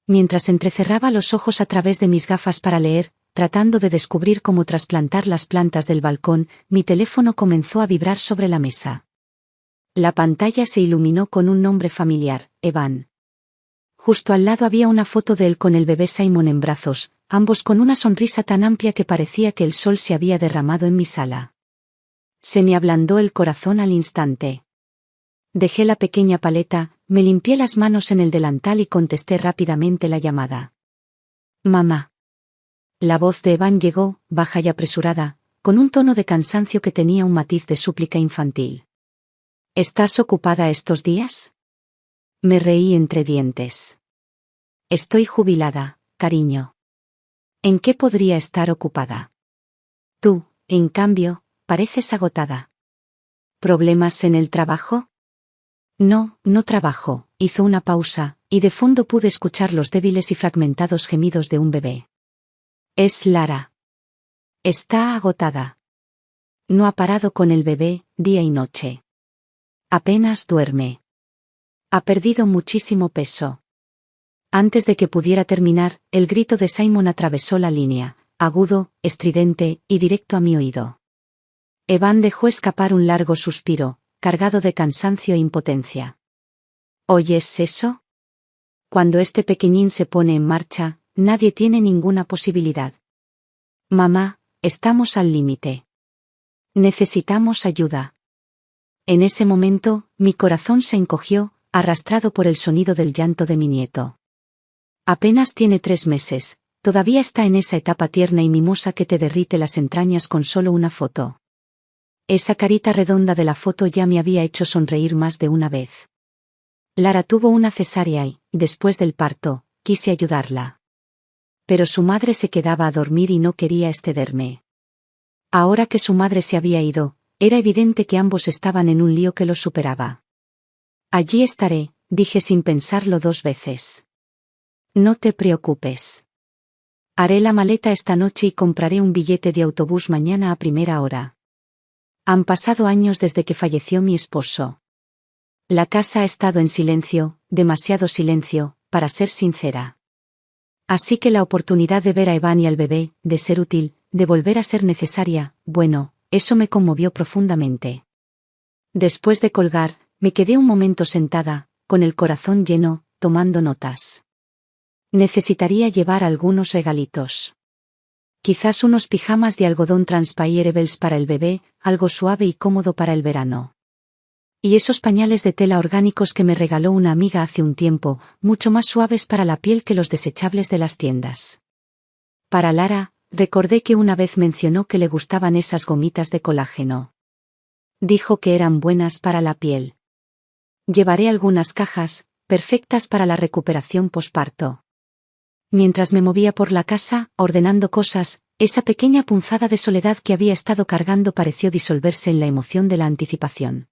Mientras entrecerraba los ojos a través de mis gafas para leer, tratando de descubrir cómo trasplantar las plantas del balcón, mi teléfono comenzó a vibrar sobre la mesa. La pantalla se iluminó con un nombre familiar, Evan. Justo al lado había una foto de él con el bebé Simon en brazos, ambos con una sonrisa tan amplia que parecía que el sol se había derramado en mi sala. Se me ablandó el corazón al instante. Dejé la pequeña paleta, me limpié las manos en el delantal y contesté rápidamente la llamada. «Mamá». La voz de Evan llegó, baja y apresurada, con un tono de cansancio que tenía un matiz de súplica infantil. «¿Estás ocupada estos días?» Me reí entre dientes. «Estoy jubilada, cariño». «¿En qué podría estar ocupada?» «Tú, en cambio, pareces agotada». «¿Problemas en el trabajo?» «No, no trabajo», hizo una pausa, y de fondo pude escuchar los débiles y fragmentados gemidos de un bebé. «Es Lara. Está agotada. No ha parado con el bebé, día y noche. Apenas duerme. Ha perdido muchísimo peso». Antes de que pudiera terminar, el grito de Simon atravesó la línea, agudo, estridente y directo a mi oído. Evan dejó escapar un largo suspiro, cargado de cansancio e impotencia. ¿Oyes eso? Cuando este pequeñín se pone en marcha, nadie tiene ninguna posibilidad. Mamá, estamos al límite. Necesitamos ayuda. En ese momento, mi corazón se encogió, arrastrado por el sonido del llanto de mi nieto. Apenas tiene 3 meses, todavía está en esa etapa tierna y mimosa que te derrite las entrañas con solo una foto. Esa carita redonda de la foto ya me había hecho sonreír más de una vez. Lara tuvo una cesárea y, después del parto, quise ayudarla. Pero su madre se quedaba a dormir y no quería excederme. Ahora que su madre se había ido, era evidente que ambos estaban en un lío que los superaba. «Allí estaré», dije sin pensarlo 2 veces. «No te preocupes. Haré la maleta esta noche y compraré un billete de autobús mañana a primera hora». Han pasado años desde que falleció mi esposo. La casa ha estado en silencio, demasiado silencio, para ser sincera. Así que la oportunidad de ver a Evan y al bebé, de ser útil, de volver a ser necesaria, bueno, eso me conmovió profundamente. Después de colgar, me quedé un momento sentada, con el corazón lleno, tomando notas. Necesitaría llevar algunos regalitos. Quizás unos pijamas de algodón transpirables para el bebé, algo suave y cómodo para el verano. Y esos pañales de tela orgánicos que me regaló una amiga hace un tiempo, mucho más suaves para la piel que los desechables de las tiendas. Para Lara, recordé que una vez mencionó que le gustaban esas gomitas de colágeno. Dijo que eran buenas para la piel. Llevaré algunas cajas, perfectas para la recuperación posparto. Mientras me movía por la casa, ordenando cosas, esa pequeña punzada de soledad que había estado cargando pareció disolverse en la emoción de la anticipación.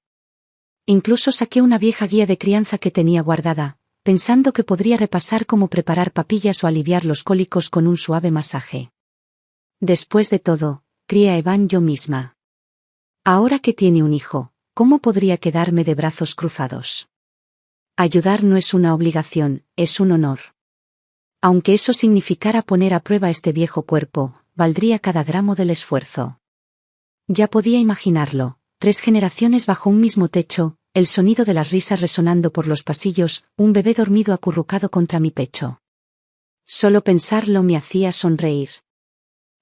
Incluso saqué una vieja guía de crianza que tenía guardada, pensando que podría repasar cómo preparar papillas o aliviar los cólicos con un suave masaje. Después de todo, crié a Evan yo misma. Ahora que tiene un hijo, ¿cómo podría quedarme de brazos cruzados? Ayudar no es una obligación, es un honor. Aunque eso significara poner a prueba este viejo cuerpo, valdría cada gramo del esfuerzo. Ya podía imaginarlo, 3 generaciones bajo un mismo techo, el sonido de las risas resonando por los pasillos, un bebé dormido acurrucado contra mi pecho. Solo pensarlo me hacía sonreír.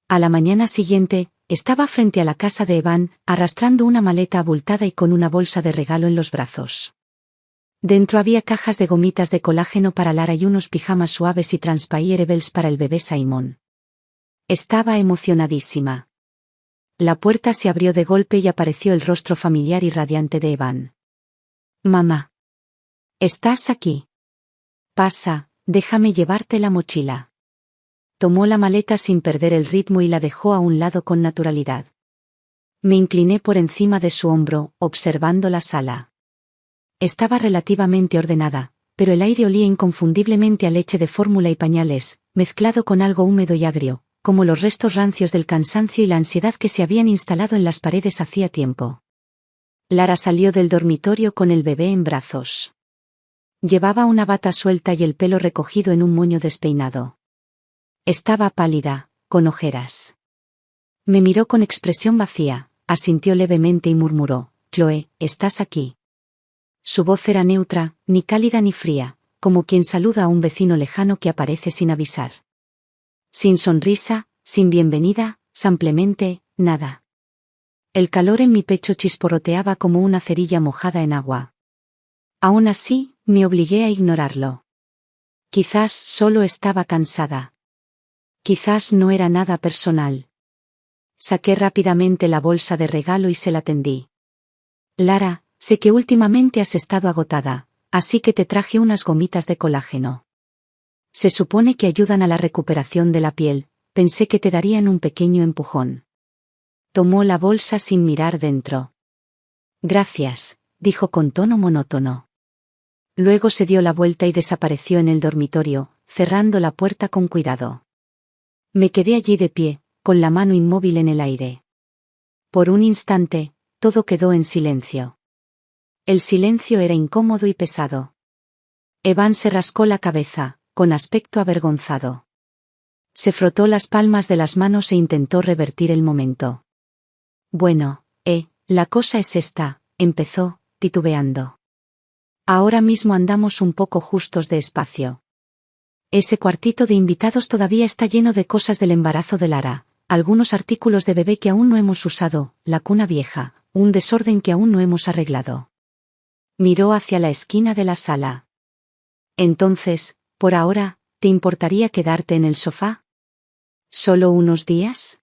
A la mañana siguiente, estaba frente a la casa de Evan, arrastrando una maleta abultada y con una bolsa de regalo en los brazos. Dentro había cajas de gomitas de colágeno para Lara y unos pijamas suaves y transpirables para el bebé Simon. Estaba emocionadísima. La puerta se abrió de golpe y apareció el rostro familiar y radiante de Evan. «Mamá. ¿Estás aquí? Pasa, déjame llevarte la mochila». Tomó la maleta sin perder el ritmo y la dejó a un lado con naturalidad. Me incliné por encima de su hombro, observando la sala. Estaba relativamente ordenada, pero el aire olía inconfundiblemente a leche de fórmula y pañales, mezclado con algo húmedo y agrio, como los restos rancios del cansancio y la ansiedad que se habían instalado en las paredes hacía tiempo. Lara salió del dormitorio con el bebé en brazos. Llevaba una bata suelta y el pelo recogido en un moño despeinado. Estaba pálida, con ojeras. Me miró con expresión vacía, asintió levemente y murmuró: «Chloe, ¿estás aquí?». Su voz era neutra, ni cálida ni fría, como quien saluda a un vecino lejano que aparece sin avisar. Sin sonrisa, sin bienvenida, simplemente, nada. El calor en mi pecho chisporroteaba como una cerilla mojada en agua. Aún así, me obligué a ignorarlo. Quizás solo estaba cansada. Quizás no era nada personal. Saqué rápidamente la bolsa de regalo y se la tendí. «Lara, sé que últimamente has estado agotada, así que te traje unas gomitas de colágeno. Se supone que ayudan a la recuperación de la piel, pensé que te darían un pequeño empujón». Tomó la bolsa sin mirar dentro. «Gracias», dijo con tono monótono. Luego se dio la vuelta y desapareció en el dormitorio, cerrando la puerta con cuidado. Me quedé allí de pie, con la mano inmóvil en el aire. Por un instante, todo quedó en silencio. El silencio era incómodo y pesado. Evan se rascó la cabeza, con aspecto avergonzado. Se frotó las palmas de las manos e intentó revertir el momento. «Bueno, la cosa es esta», empezó, titubeando. «Ahora mismo andamos un poco justos de espacio. Ese cuartito de invitados todavía está lleno de cosas del embarazo de Lara, algunos artículos de bebé que aún no hemos usado, la cuna vieja, un desorden que aún no hemos arreglado». Miró hacia la esquina de la sala. «Entonces, por ahora, ¿te importaría quedarte en el sofá? ¿Solo unos días?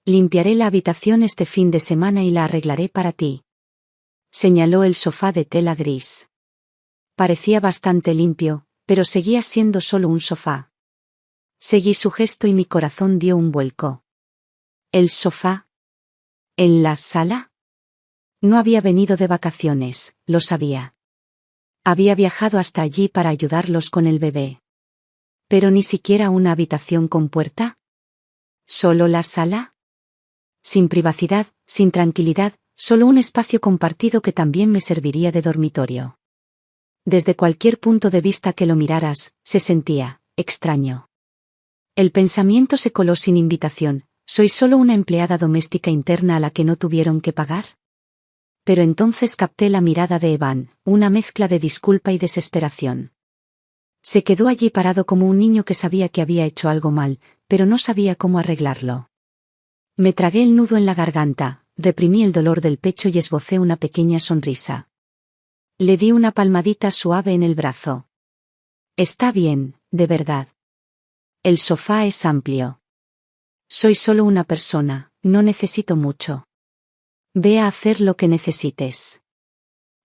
Limpiaré la habitación este fin de semana y la arreglaré para ti». Señaló el sofá de tela gris. Parecía bastante limpio, pero seguía siendo solo un sofá. Seguí su gesto y mi corazón dio un vuelco. ¿El sofá? ¿En la sala? No había venido de vacaciones, lo sabía. Había viajado hasta allí para ayudarlos con el bebé. ¿Pero ni siquiera una habitación con puerta? ¿Solo la sala? Sin privacidad, sin tranquilidad, solo un espacio compartido que también me serviría de dormitorio. Desde cualquier punto de vista que lo miraras, se sentía extraño. El pensamiento se coló sin invitación: ¿soy solo una empleada doméstica interna a la que no tuvieron que pagar? Pero entonces capté la mirada de Evan, una mezcla de disculpa y desesperación. Se quedó allí parado como un niño que sabía que había hecho algo mal, pero no sabía cómo arreglarlo. Me tragué el nudo en la garganta, reprimí el dolor del pecho y esbocé una pequeña sonrisa. Le di una palmadita suave en el brazo. «Está bien, de verdad. El sofá es amplio. Soy solo una persona, no necesito mucho. Ve a hacer lo que necesites.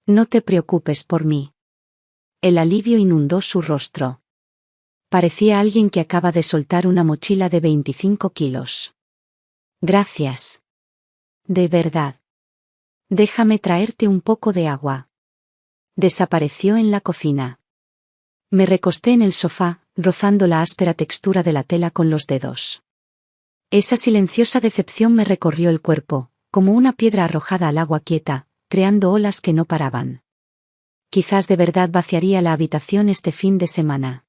No te preocupes por mí». El alivio inundó su rostro. Parecía alguien que acaba de soltar una mochila de 25 kilos. «Gracias. De verdad. Déjame traerte un poco de agua». Desapareció en la cocina. Me recosté en el sofá, rozando la áspera textura de la tela con los dedos. Esa silenciosa decepción me recorrió el cuerpo, como una piedra arrojada al agua quieta, creando olas que no paraban. Quizás de verdad vaciaría la habitación este fin de semana.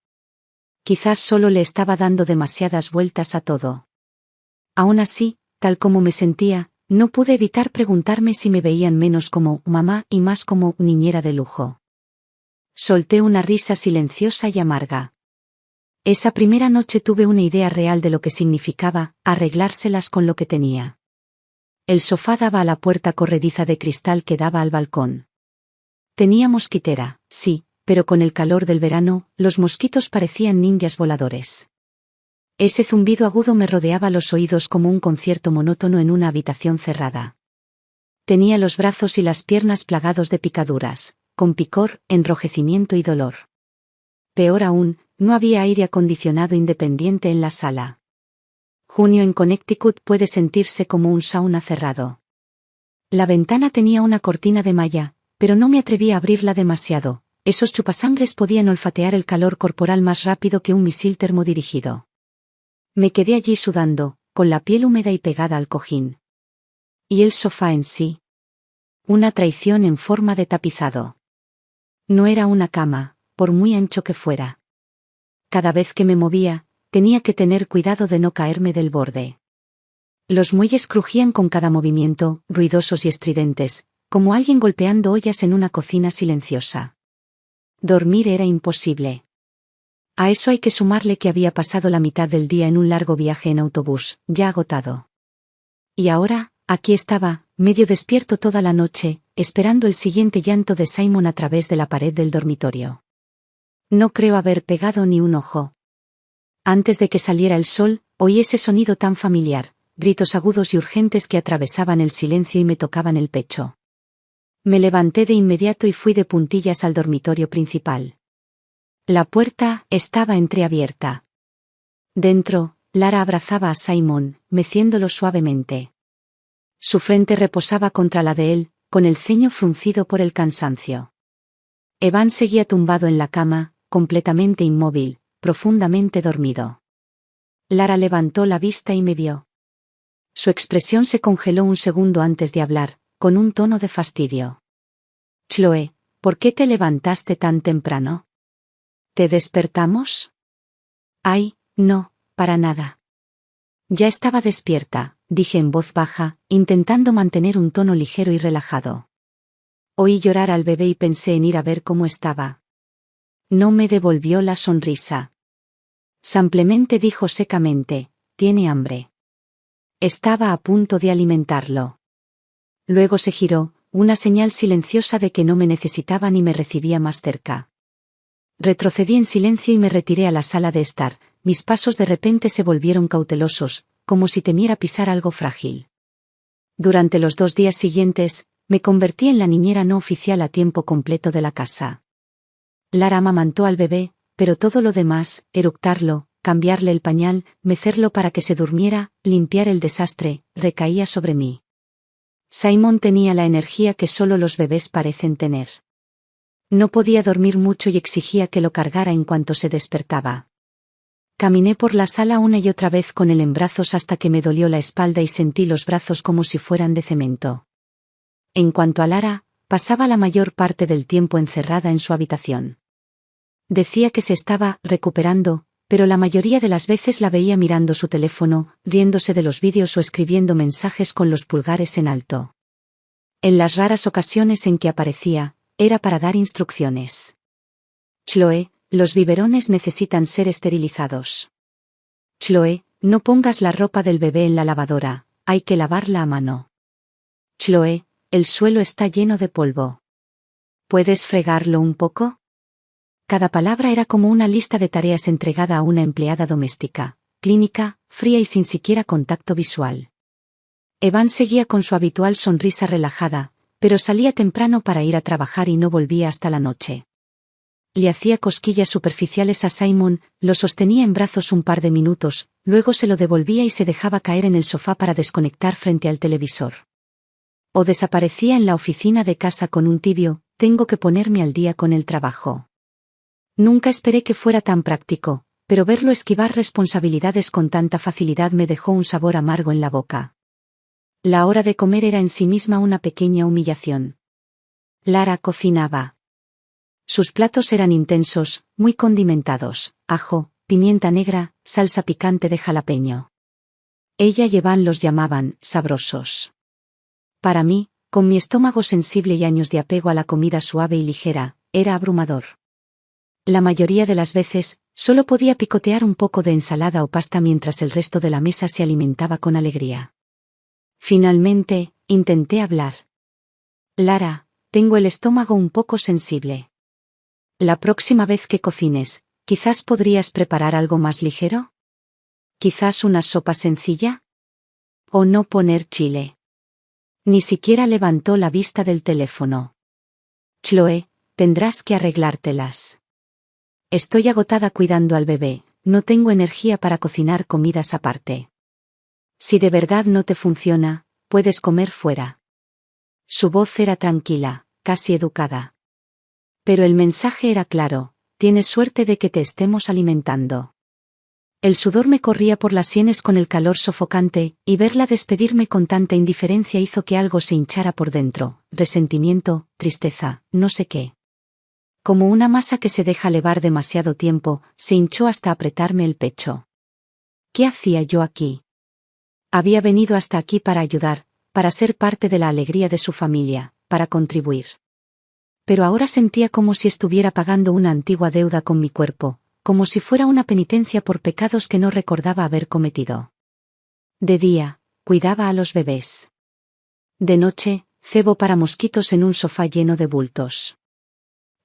Quizás solo le estaba dando demasiadas vueltas a todo. Aún así, tal como me sentía, no pude evitar preguntarme si me veían menos como mamá y más como niñera de lujo. Solté una risa silenciosa y amarga. Esa primera noche tuve una idea real de lo que significaba arreglárselas con lo que tenía. El sofá daba a la puerta corrediza de cristal que daba al balcón. Tenía mosquitera, sí, pero con el calor del verano, los mosquitos parecían ninjas voladores. Ese zumbido agudo me rodeaba los oídos como un concierto monótono en una habitación cerrada. Tenía los brazos y las piernas plagados de picaduras, con picor, enrojecimiento y dolor. Peor aún, no había aire acondicionado independiente en la sala. Junio en Connecticut puede sentirse como un sauna cerrado. La ventana tenía una cortina de malla, pero no me atreví a abrirla demasiado. Esos chupasangres podían olfatear el calor corporal más rápido que un misil termodirigido. Me quedé allí sudando, con la piel húmeda y pegada al cojín. ¿Y el sofá en sí? Una traición en forma de tapizado. No era una cama, por muy ancho que fuera. Cada vez que me movía, tenía que tener cuidado de no caerme del borde. Los muelles crujían con cada movimiento, ruidosos y estridentes, como alguien golpeando ollas en una cocina silenciosa. Dormir era imposible. A eso hay que sumarle que había pasado la mitad del día en un largo viaje en autobús, ya agotado. Y ahora, aquí estaba, medio despierto toda la noche, esperando el siguiente llanto de Simon a través de la pared del dormitorio. No creo haber pegado ni un ojo. Antes de que saliera el sol, oí ese sonido tan familiar, gritos agudos y urgentes que atravesaban el silencio y me tocaban el pecho. Me levanté de inmediato y fui de puntillas al dormitorio principal. La puerta estaba entreabierta. Dentro, Lara abrazaba a Simon, meciéndolo suavemente. Su frente reposaba contra la de él, con el ceño fruncido por el cansancio. Evan seguía tumbado en la cama, completamente inmóvil, profundamente dormido. Lara levantó la vista y me vio. Su expresión se congeló un segundo antes de hablar, con un tono de fastidio. Chloe, ¿por qué te levantaste tan temprano? ¿Te despertamos? Ay, no, para nada. Ya estaba despierta, dije en voz baja, intentando mantener un tono ligero y relajado. Oí llorar al bebé y pensé en ir a ver cómo estaba. No me devolvió la sonrisa. Simplemente dijo secamente, tiene hambre. Estaba a punto de alimentarlo. Luego se giró, una señal silenciosa de que no me necesitaba ni me recibía más cerca. Retrocedí en silencio y me retiré a la sala de estar, mis pasos de repente se volvieron cautelosos, como si temiera pisar algo frágil. Durante los 2 días siguientes, me convertí en la niñera no oficial a tiempo completo de la casa. Lara amamantó al bebé, pero todo lo demás, eructarlo, cambiarle el pañal, mecerlo para que se durmiera, limpiar el desastre, recaía sobre mí. Simon tenía la energía que solo los bebés parecen tener. No podía dormir mucho y exigía que lo cargara en cuanto se despertaba. Caminé por la sala una y otra vez con él en brazos hasta que me dolió la espalda y sentí los brazos como si fueran de cemento. En cuanto a Lara, pasaba la mayor parte del tiempo encerrada en su habitación. Decía que se estaba recuperando, pero la mayoría de las veces la veía mirando su teléfono, riéndose de los vídeos o escribiendo mensajes con los pulgares en alto. En las raras ocasiones en que aparecía, era para dar instrucciones. Chloe, los biberones necesitan ser esterilizados. Chloe, no pongas la ropa del bebé en la lavadora, hay que lavarla a mano. Chloe, el suelo está lleno de polvo. ¿Puedes fregarlo un poco? Cada palabra era como una lista de tareas entregada a una empleada doméstica, clínica, fría y sin siquiera contacto visual. Evan seguía con su habitual sonrisa relajada, pero salía temprano para ir a trabajar y no volvía hasta la noche. Le hacía cosquillas superficiales a Simon, lo sostenía en brazos un par de minutos, luego se lo devolvía y se dejaba caer en el sofá para desconectar frente al televisor. O desaparecía en la oficina de casa con un tibio, tengo que ponerme al día con el trabajo. Nunca esperé que fuera tan práctico, pero verlo esquivar responsabilidades con tanta facilidad me dejó un sabor amargo en la boca. La hora de comer era en sí misma una pequeña humillación. Lara cocinaba. Sus platos eran intensos, muy condimentados, ajo, pimienta negra, salsa picante de jalapeño. Ella y Evan los llamaban sabrosos. Para mí, con mi estómago sensible y años de apego a la comida suave y ligera, era abrumador. La mayoría de las veces, solo podía picotear un poco de ensalada o pasta mientras el resto de la mesa se alimentaba con alegría. Finalmente, intenté hablar. Lara, tengo el estómago un poco sensible. La próxima vez que cocines, ¿quizás podrías preparar algo más ligero? ¿Quizás una sopa sencilla? ¿O no poner chile? Ni siquiera levantó la vista del teléfono. Chloe, tendrás que arreglártelas. Estoy agotada cuidando al bebé, no tengo energía para cocinar comidas aparte. Si de verdad no te funciona, puedes comer fuera. Su voz era tranquila, casi educada. Pero el mensaje era claro, tienes suerte de que te estemos alimentando. El sudor me corría por las sienes con el calor sofocante, y verla despedirme con tanta indiferencia hizo que algo se hinchara por dentro, resentimiento, tristeza, no sé qué. Como una masa que se deja levar demasiado tiempo, se hinchó hasta apretarme el pecho. ¿Qué hacía yo aquí? Había venido hasta aquí para ayudar, para ser parte de la alegría de su familia, para contribuir. Pero ahora sentía como si estuviera pagando una antigua deuda con mi cuerpo, como si fuera una penitencia por pecados que no recordaba haber cometido. De día, cuidaba a los bebés. De noche, cebo para mosquitos en un sofá lleno de bultos.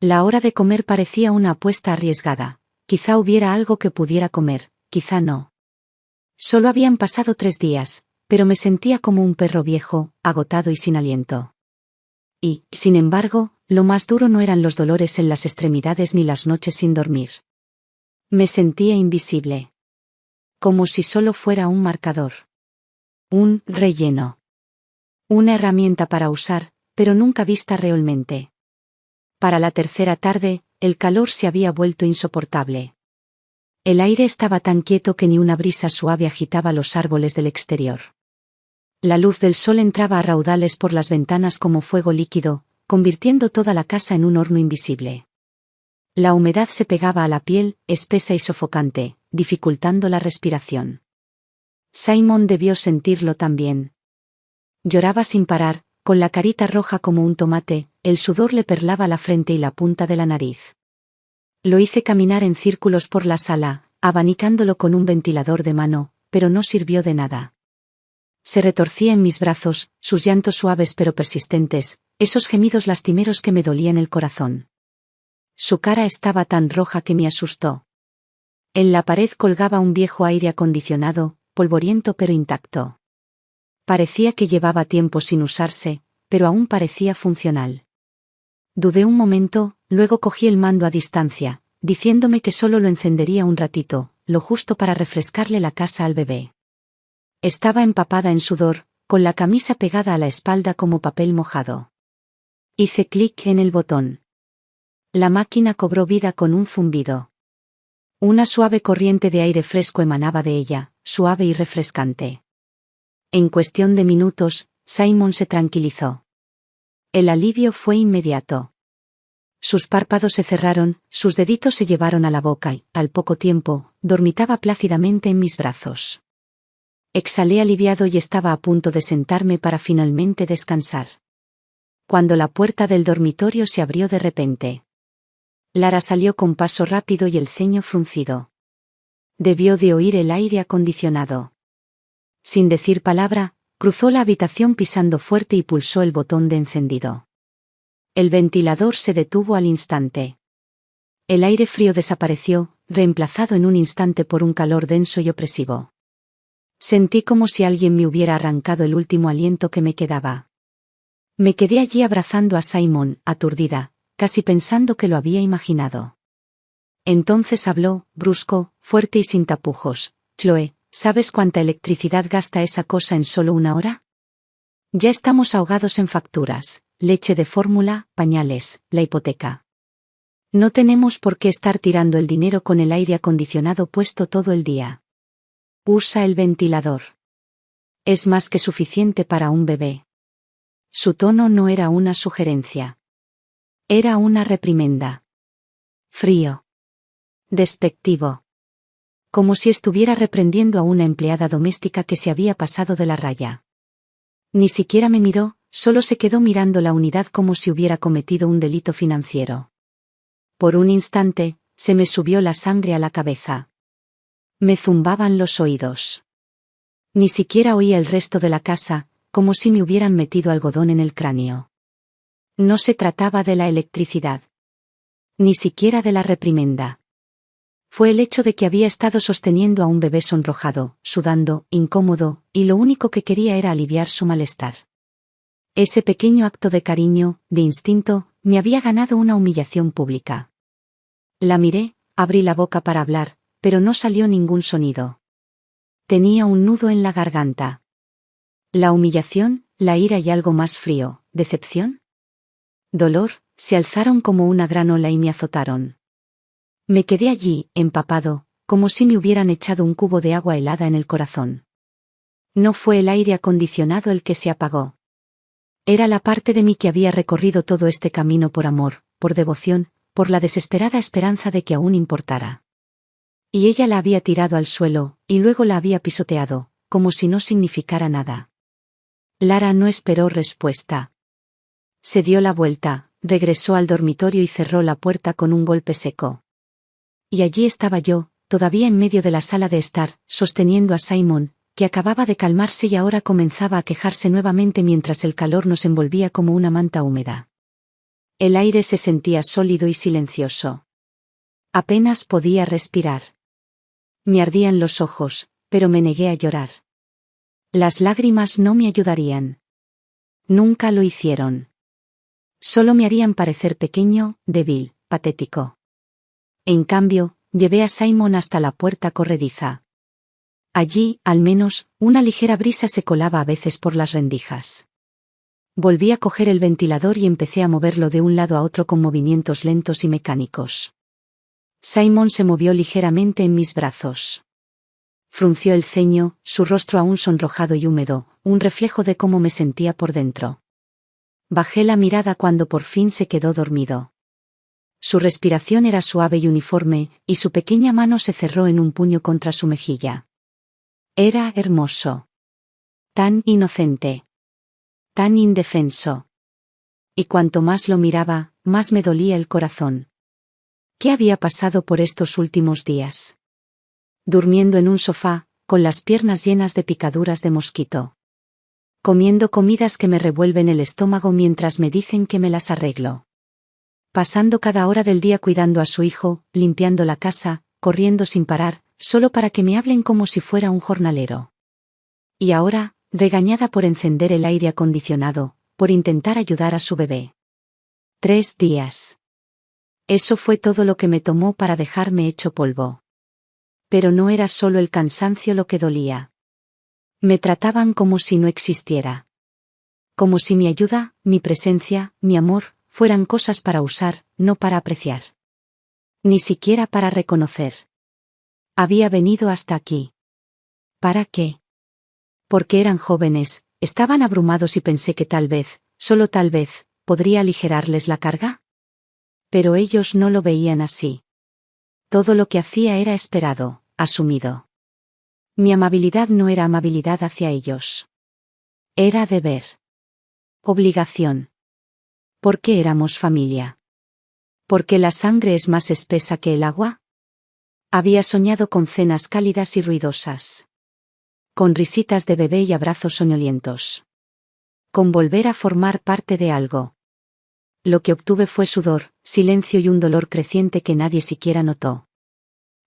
La hora de comer parecía una apuesta arriesgada. Quizá hubiera algo que pudiera comer, quizá no. Solo habían pasado 3 días, pero me sentía como un perro viejo, agotado y sin aliento. Y, sin embargo, lo más duro no eran los dolores en las extremidades ni las noches sin dormir. Me sentía invisible. Como si solo fuera un marcador. Un relleno. Una herramienta para usar, pero nunca vista realmente. Para la tercera tarde, el calor se había vuelto insoportable. El aire estaba tan quieto que ni una brisa suave agitaba los árboles del exterior. La luz del sol entraba a raudales por las ventanas como fuego líquido, convirtiendo toda la casa en un horno invisible. La humedad se pegaba a la piel, espesa y sofocante, dificultando la respiración. Simon debió sentirlo también. Lloraba sin parar, con la carita roja como un tomate, el sudor le perlaba la frente y la punta de la nariz. Lo hice caminar en círculos por la sala, abanicándolo con un ventilador de mano, pero no sirvió de nada. Se retorcía en mis brazos, sus llantos suaves pero persistentes, esos gemidos lastimeros que me dolían el corazón. Su cara estaba tan roja que me asustó. En la pared colgaba un viejo aire acondicionado, polvoriento pero intacto. Parecía que llevaba tiempo sin usarse, pero aún parecía funcional. Dudé un momento, luego cogí el mando a distancia, diciéndome que solo lo encendería un ratito, lo justo para refrescarle la casa al bebé. Estaba empapada en sudor, con la camisa pegada a la espalda como papel mojado. Hice clic en el botón. La máquina cobró vida con un zumbido. Una suave corriente de aire fresco emanaba de ella, suave y refrescante. En cuestión de minutos, Simon se tranquilizó. El alivio fue inmediato. Sus párpados se cerraron, sus deditos se llevaron a la boca y, al poco tiempo, dormitaba plácidamente en mis brazos. Exhalé aliviado y estaba a punto de sentarme para finalmente descansar. Cuando la puerta del dormitorio se abrió de repente. Lara salió con paso rápido y el ceño fruncido. Debió de oír el aire acondicionado. Sin decir palabra, cruzó la habitación pisando fuerte y pulsó el botón de encendido. El ventilador se detuvo al instante. El aire frío desapareció, reemplazado en un instante por un calor denso y opresivo. Sentí como si alguien me hubiera arrancado el último aliento que me quedaba. Me quedé allí abrazando a Simon, aturdida, casi pensando que lo había imaginado. Entonces habló, brusco, fuerte y sin tapujos. Chloe, ¿sabes cuánta electricidad gasta esa cosa en solo 1 hora? Ya estamos ahogados en facturas, leche de fórmula, pañales, la hipoteca. No tenemos por qué estar tirando el dinero con el aire acondicionado puesto todo el día. Usa el ventilador. Es más que suficiente para un bebé. Su tono no era una sugerencia. Era una reprimenda. Frío. Despectivo. Como si estuviera reprendiendo a una empleada doméstica que se había pasado de la raya. Ni siquiera me miró, solo se quedó mirando la unidad como si hubiera cometido un delito financiero. Por un instante, se me subió la sangre a la cabeza. Me zumbaban los oídos. Ni siquiera oía el resto de la casa, como si me hubieran metido algodón en el cráneo. No se trataba de la electricidad. Ni siquiera de la reprimenda. Fue el hecho de que había estado sosteniendo a un bebé sonrojado, sudando, incómodo, y lo único que quería era aliviar su malestar. Ese pequeño acto de cariño, de instinto, me había ganado una humillación pública. La miré, abrí la boca para hablar, pero no salió ningún sonido. Tenía un nudo en la garganta. La humillación, la ira y algo más frío, decepción. Dolor, se alzaron como una gran ola y me azotaron. Me quedé allí, empapado, como si me hubieran echado un cubo de agua helada en el corazón. No fue el aire acondicionado el que se apagó. Era la parte de mí que había recorrido todo este camino por amor, por devoción, por la desesperada esperanza de que aún importara. Y ella la había tirado al suelo, y luego la había pisoteado, como si no significara nada. Lara no esperó respuesta. Se dio la vuelta, regresó al dormitorio y cerró la puerta con un golpe seco. Y allí estaba yo, todavía en medio de la sala de estar, sosteniendo a Simon, que acababa de calmarse y ahora comenzaba a quejarse nuevamente mientras el calor nos envolvía como una manta húmeda. El aire se sentía sólido y silencioso. Apenas podía respirar. Me ardían los ojos, pero me negué a llorar. Las lágrimas no me ayudarían. Nunca lo hicieron. Solo me harían parecer pequeño, débil, patético. En cambio, llevé a Simon hasta la puerta corrediza. Allí, al menos, una ligera brisa se colaba a veces por las rendijas. Volví a coger el ventilador y empecé a moverlo de un lado a otro con movimientos lentos y mecánicos. Simon se movió ligeramente en mis brazos. Frunció el ceño, su rostro aún sonrojado y húmedo, un reflejo de cómo me sentía por dentro. Bajé la mirada cuando por fin se quedó dormido. Su respiración era suave y uniforme, y su pequeña mano se cerró en un puño contra su mejilla. Era hermoso. Tan inocente. Tan indefenso. Y cuanto más lo miraba, más me dolía el corazón. ¿Qué había pasado por estos últimos días? Durmiendo en un sofá, con las piernas llenas de picaduras de mosquito. Comiendo comidas que me revuelven el estómago mientras me dicen que me las arreglo. Pasando cada hora del día cuidando a su hijo, limpiando la casa, corriendo sin parar, solo para que me hablen como si fuera un jornalero. Y ahora, regañada por encender el aire acondicionado, por intentar ayudar a su bebé. 3 días. Eso fue todo lo que me tomó para dejarme hecho polvo. Pero no era solo el cansancio lo que dolía. Me trataban como si no existiera. Como si mi ayuda, mi presencia, mi amor, fueran cosas para usar, no para apreciar. Ni siquiera para reconocer. Había venido hasta aquí. ¿Para qué? Porque eran jóvenes, estaban abrumados y pensé que tal vez, solo tal vez, podría aligerarles la carga. Pero ellos no lo veían así. Todo lo que hacía era esperado, asumido. Mi amabilidad no era amabilidad hacia ellos. Era deber. Obligación. ¿Por qué éramos familia? ¿Por qué la sangre es más espesa que el agua? Había soñado con cenas cálidas y ruidosas. Con risitas de bebé y abrazos soñolientos. Con volver a formar parte de algo. Lo que obtuve fue sudor, silencio y un dolor creciente que nadie siquiera notó.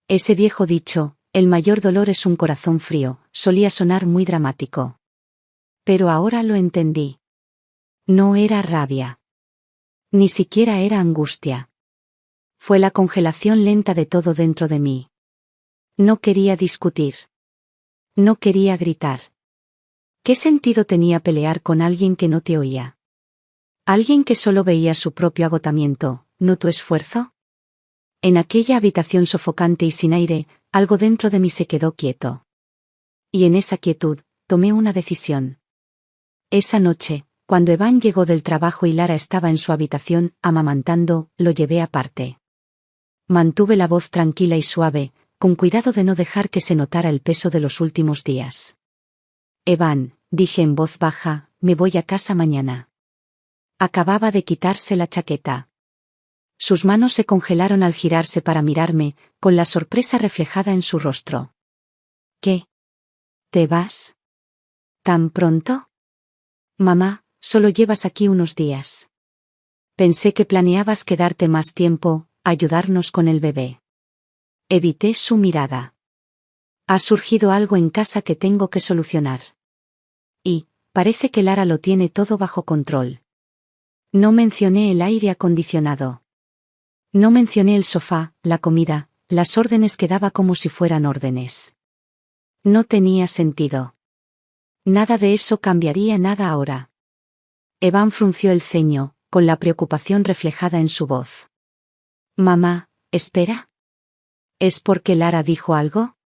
Ese viejo dicho, el mayor dolor es un corazón frío, solía sonar muy dramático. Pero ahora lo entendí. No era rabia. Ni siquiera era angustia. Fue la congelación lenta de todo dentro de mí. No quería discutir. No quería gritar. ¿Qué sentido tenía pelear con alguien que no te oía? ¿Alguien que solo veía su propio agotamiento, no tu esfuerzo? En aquella habitación sofocante y sin aire, algo dentro de mí se quedó quieto. Y en esa quietud, tomé una decisión. Esa noche, cuando Evan llegó del trabajo y Lara estaba en su habitación, amamantando, lo llevé aparte. Mantuve la voz tranquila y suave, con cuidado de no dejar que se notara el peso de los últimos días. Evan, dije en voz baja, me voy a casa mañana. Acababa de quitarse la chaqueta. Sus manos se congelaron al girarse para mirarme, con la sorpresa reflejada en su rostro. ¿Qué? ¿Te vas? ¿Tan pronto? Mamá, solo llevas aquí unos días. Pensé que planeabas quedarte más tiempo, ayudarnos con el bebé. Evité su mirada. Ha surgido algo en casa que tengo que solucionar. Y, parece que Lara lo tiene todo bajo control. No mencioné el aire acondicionado. No mencioné el sofá, la comida, las órdenes que daba como si fueran órdenes. No tenía sentido. Nada de eso cambiaría nada ahora. Evan frunció el ceño, con la preocupación reflejada en su voz. Mamá, espera. ¿Es porque Lara dijo algo?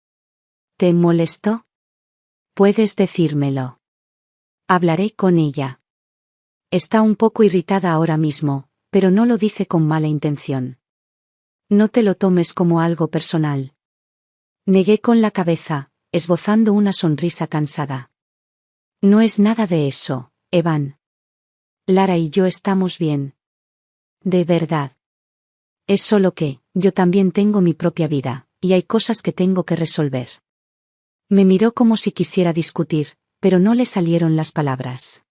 ¿Te molestó? Puedes decírmelo. Hablaré con ella. Está un poco irritada ahora mismo, pero no lo dice con mala intención. No te lo tomes como algo personal. Negué con la cabeza, esbozando una sonrisa cansada. No es nada de eso, Evan. Lara y yo estamos bien. De verdad. Es solo que, yo también tengo mi propia vida, y hay cosas que tengo que resolver. Me miró como si quisiera discutir, pero no le salieron las palabras.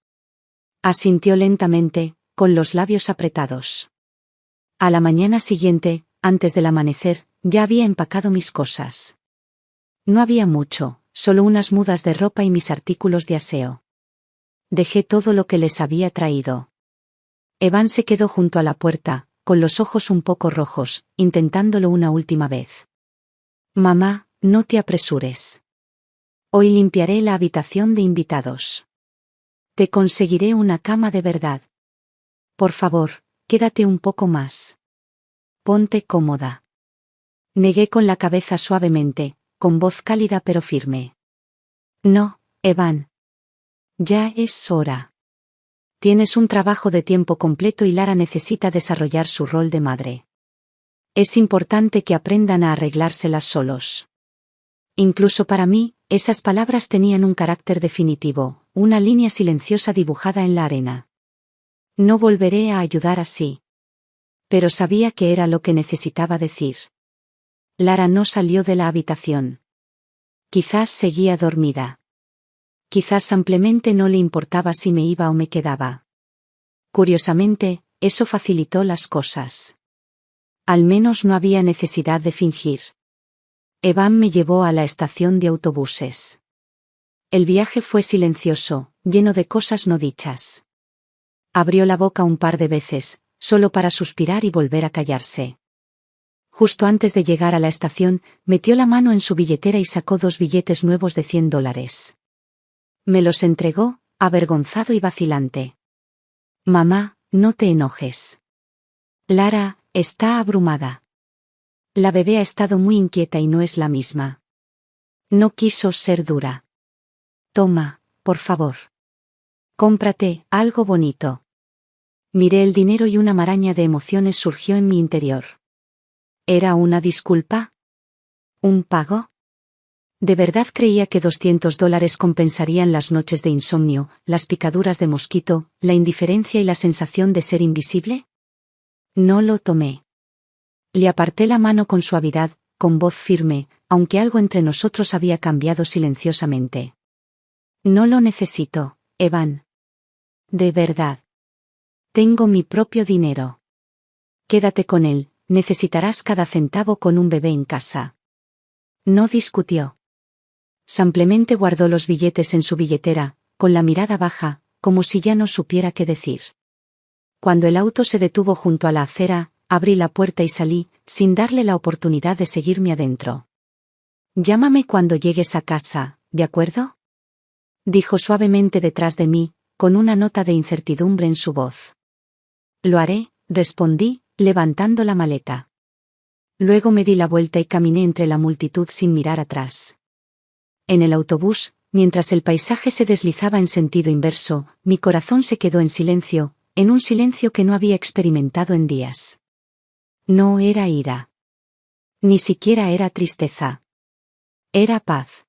Asintió lentamente, con los labios apretados. A la mañana siguiente, antes del amanecer, ya había empacado mis cosas. No había mucho, solo unas mudas de ropa y mis artículos de aseo. Dejé todo lo que les había traído. Evan se quedó junto a la puerta, con los ojos un poco rojos, intentándolo una última vez. Mamá, no te apresures. Hoy limpiaré la habitación de invitados. Te conseguiré una cama de verdad. Por favor, quédate un poco más. Ponte cómoda. Negué con la cabeza suavemente, con voz cálida pero firme. No, Evan. Ya es hora. Tienes un trabajo de tiempo completo y Lara necesita desarrollar su rol de madre. Es importante que aprendan a arreglárselas solos. Incluso para mí, esas palabras tenían un carácter definitivo, una línea silenciosa dibujada en la arena. No volveré a ayudar así. Pero sabía que era lo que necesitaba decir. Lara no salió de la habitación. Quizás seguía dormida. Quizás simplemente no le importaba si me iba o me quedaba. Curiosamente, eso facilitó las cosas. Al menos no había necesidad de fingir. Evan me llevó a la estación de autobuses. El viaje fue silencioso, lleno de cosas no dichas. Abrió la boca un par de veces, solo para suspirar y volver a callarse. Justo antes de llegar a la estación, metió la mano en su billetera y sacó 2 billetes nuevos de $100. Me los entregó, avergonzado y vacilante. Mamá, no te enojes. Lara, está abrumada. La bebé ha estado muy inquieta y no es la misma. No quiso ser dura. Toma, por favor. Cómprate algo bonito. Miré el dinero y una maraña de emociones surgió en mi interior. ¿Era una disculpa? ¿Un pago? ¿De verdad creía que $200 compensarían las noches de insomnio, las picaduras de mosquito, la indiferencia y la sensación de ser invisible? No lo tomé. Le aparté la mano con suavidad, con voz firme, aunque algo entre nosotros había cambiado silenciosamente. No lo necesito, Evan. De verdad. Tengo mi propio dinero. Quédate con él, necesitarás cada centavo con un bebé en casa. No discutió. Simplemente guardó los billetes en su billetera, con la mirada baja, como si ya no supiera qué decir. Cuando el auto se detuvo junto a la acera, abrí la puerta y salí, sin darle la oportunidad de seguirme adentro. Llámame cuando llegues a casa, ¿de acuerdo? Dijo suavemente detrás de mí, con una nota de incertidumbre en su voz. Lo haré, respondí, levantando la maleta. Luego me di la vuelta y caminé entre la multitud sin mirar atrás. En el autobús, mientras el paisaje se deslizaba en sentido inverso, mi corazón se quedó en silencio, en un silencio que no había experimentado en días. No era ira. Ni siquiera era tristeza. Era paz.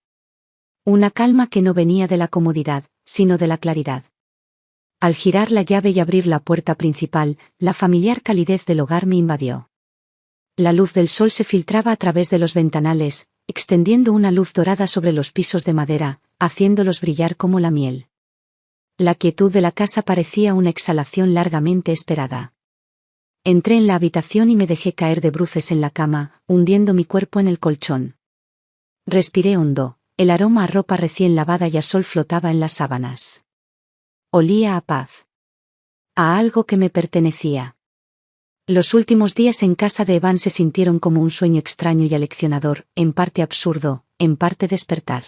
Una calma que no venía de la comodidad, sino de la claridad. Al girar la llave y abrir la puerta principal, la familiar calidez del hogar me invadió. La luz del sol se filtraba a través de los ventanales, extendiendo una luz dorada sobre los pisos de madera, haciéndolos brillar como la miel. La quietud de la casa parecía una exhalación largamente esperada. Entré en la habitación y me dejé caer de bruces en la cama, hundiendo mi cuerpo en el colchón. Respiré hondo, el aroma a ropa recién lavada y a sol flotaba en las sábanas. Olía a paz. A algo que me pertenecía. Los últimos días en casa de Evan se sintieron como un sueño extraño y aleccionador, en parte absurdo, en parte despertar.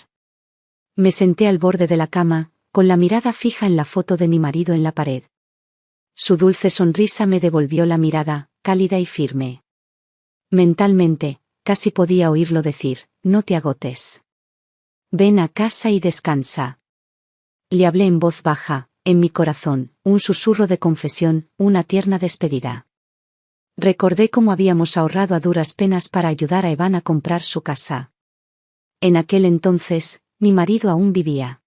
Me senté al borde de la cama, con la mirada fija en la foto de mi marido en la pared. Su dulce sonrisa me devolvió la mirada, cálida y firme. Mentalmente, casi podía oírlo decir, no te agotes. Ven a casa y descansa. Le hablé en voz baja, en mi corazón, un susurro de confesión, una tierna despedida. Recordé cómo habíamos ahorrado a duras penas para ayudar a Evan a comprar su casa. En aquel entonces, mi marido aún vivía.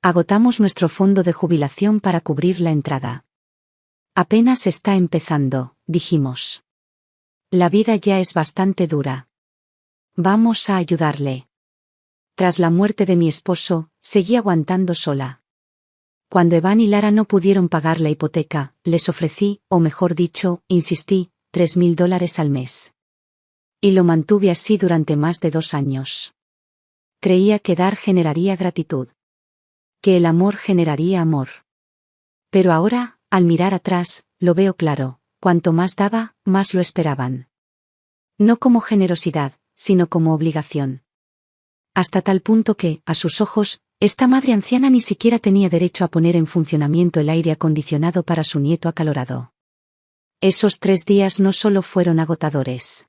Agotamos nuestro fondo de jubilación para cubrir la entrada. Apenas está empezando, dijimos. La vida ya es bastante dura. Vamos a ayudarle. Tras la muerte de mi esposo, seguí aguantando sola. Cuando Evan y Lara no pudieron pagar la hipoteca, les ofrecí, o mejor dicho, insistí, $3,000 al mes. Y lo mantuve así durante más de 2 años. Creía que dar generaría gratitud. Que el amor generaría amor. Pero ahora, al mirar atrás, lo veo claro, cuanto más daba, más lo esperaban. No como generosidad, sino como obligación. Hasta tal punto que, a sus ojos, esta madre anciana ni siquiera tenía derecho a poner en funcionamiento el aire acondicionado para su nieto acalorado. Esos 3 días no solo fueron agotadores.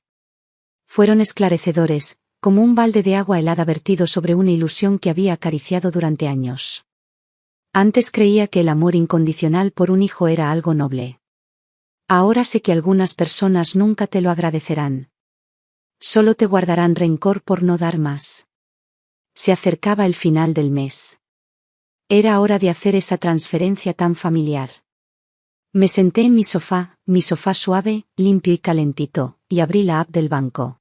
Fueron esclarecedores, como un balde de agua helada vertido sobre una ilusión que había acariciado durante años. Antes creía que el amor incondicional por un hijo era algo noble. Ahora sé que algunas personas nunca te lo agradecerán. Solo te guardarán rencor por no dar más. Se acercaba el final del mes. Era hora de hacer esa transferencia tan familiar. Me senté en mi sofá suave, limpio y calentito, y abrí la app del banco.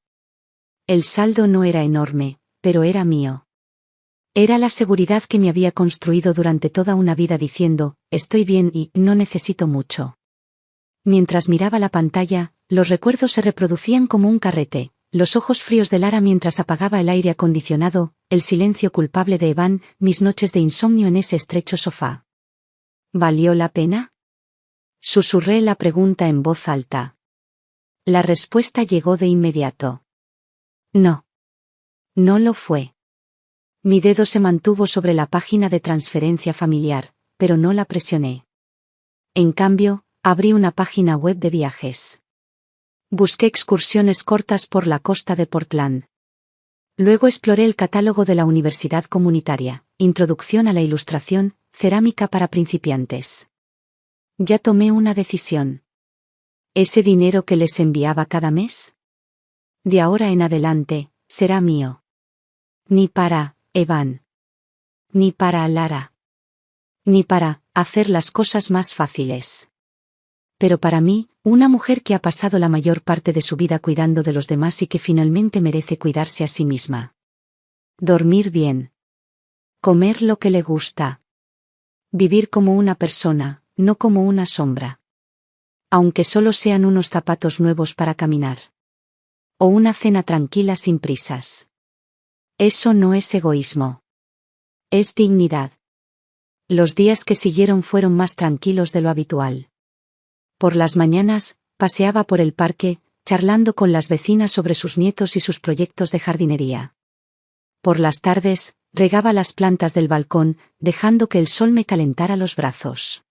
El saldo no era enorme, pero era mío. Era la seguridad que me había construido durante toda una vida diciendo, estoy bien y no necesito mucho. Mientras miraba la pantalla, los recuerdos se reproducían como un carrete, los ojos fríos de Lara mientras apagaba el aire acondicionado, el silencio culpable de Evan, mis noches de insomnio en ese estrecho sofá. ¿Valió la pena? Susurré la pregunta en voz alta. La respuesta llegó de inmediato. No. No lo fue. Mi dedo se mantuvo sobre la página de transferencia familiar, pero no la presioné. En cambio, abrí una página web de viajes. Busqué excursiones cortas por la costa de Portland. Luego exploré el catálogo de la Universidad Comunitaria, Introducción a la Ilustración, Cerámica para principiantes. Ya tomé una decisión. ¿Ese dinero que les enviaba cada mes? De ahora en adelante, será mío. Ni para Evan. Ni para Lara. Ni para hacer las cosas más fáciles. Pero para mí, una mujer que ha pasado la mayor parte de su vida cuidando de los demás y que finalmente merece cuidarse a sí misma. Dormir bien. Comer lo que le gusta. Vivir como una persona, no como una sombra. Aunque solo sean unos zapatos nuevos para caminar. O una cena tranquila sin prisas. Eso no es egoísmo. Es dignidad. Los días que siguieron fueron más tranquilos de lo habitual. Por las mañanas, paseaba por el parque, charlando con las vecinas sobre sus nietos y sus proyectos de jardinería. Por las tardes, regaba las plantas del balcón, dejando que el sol me calentara los brazos.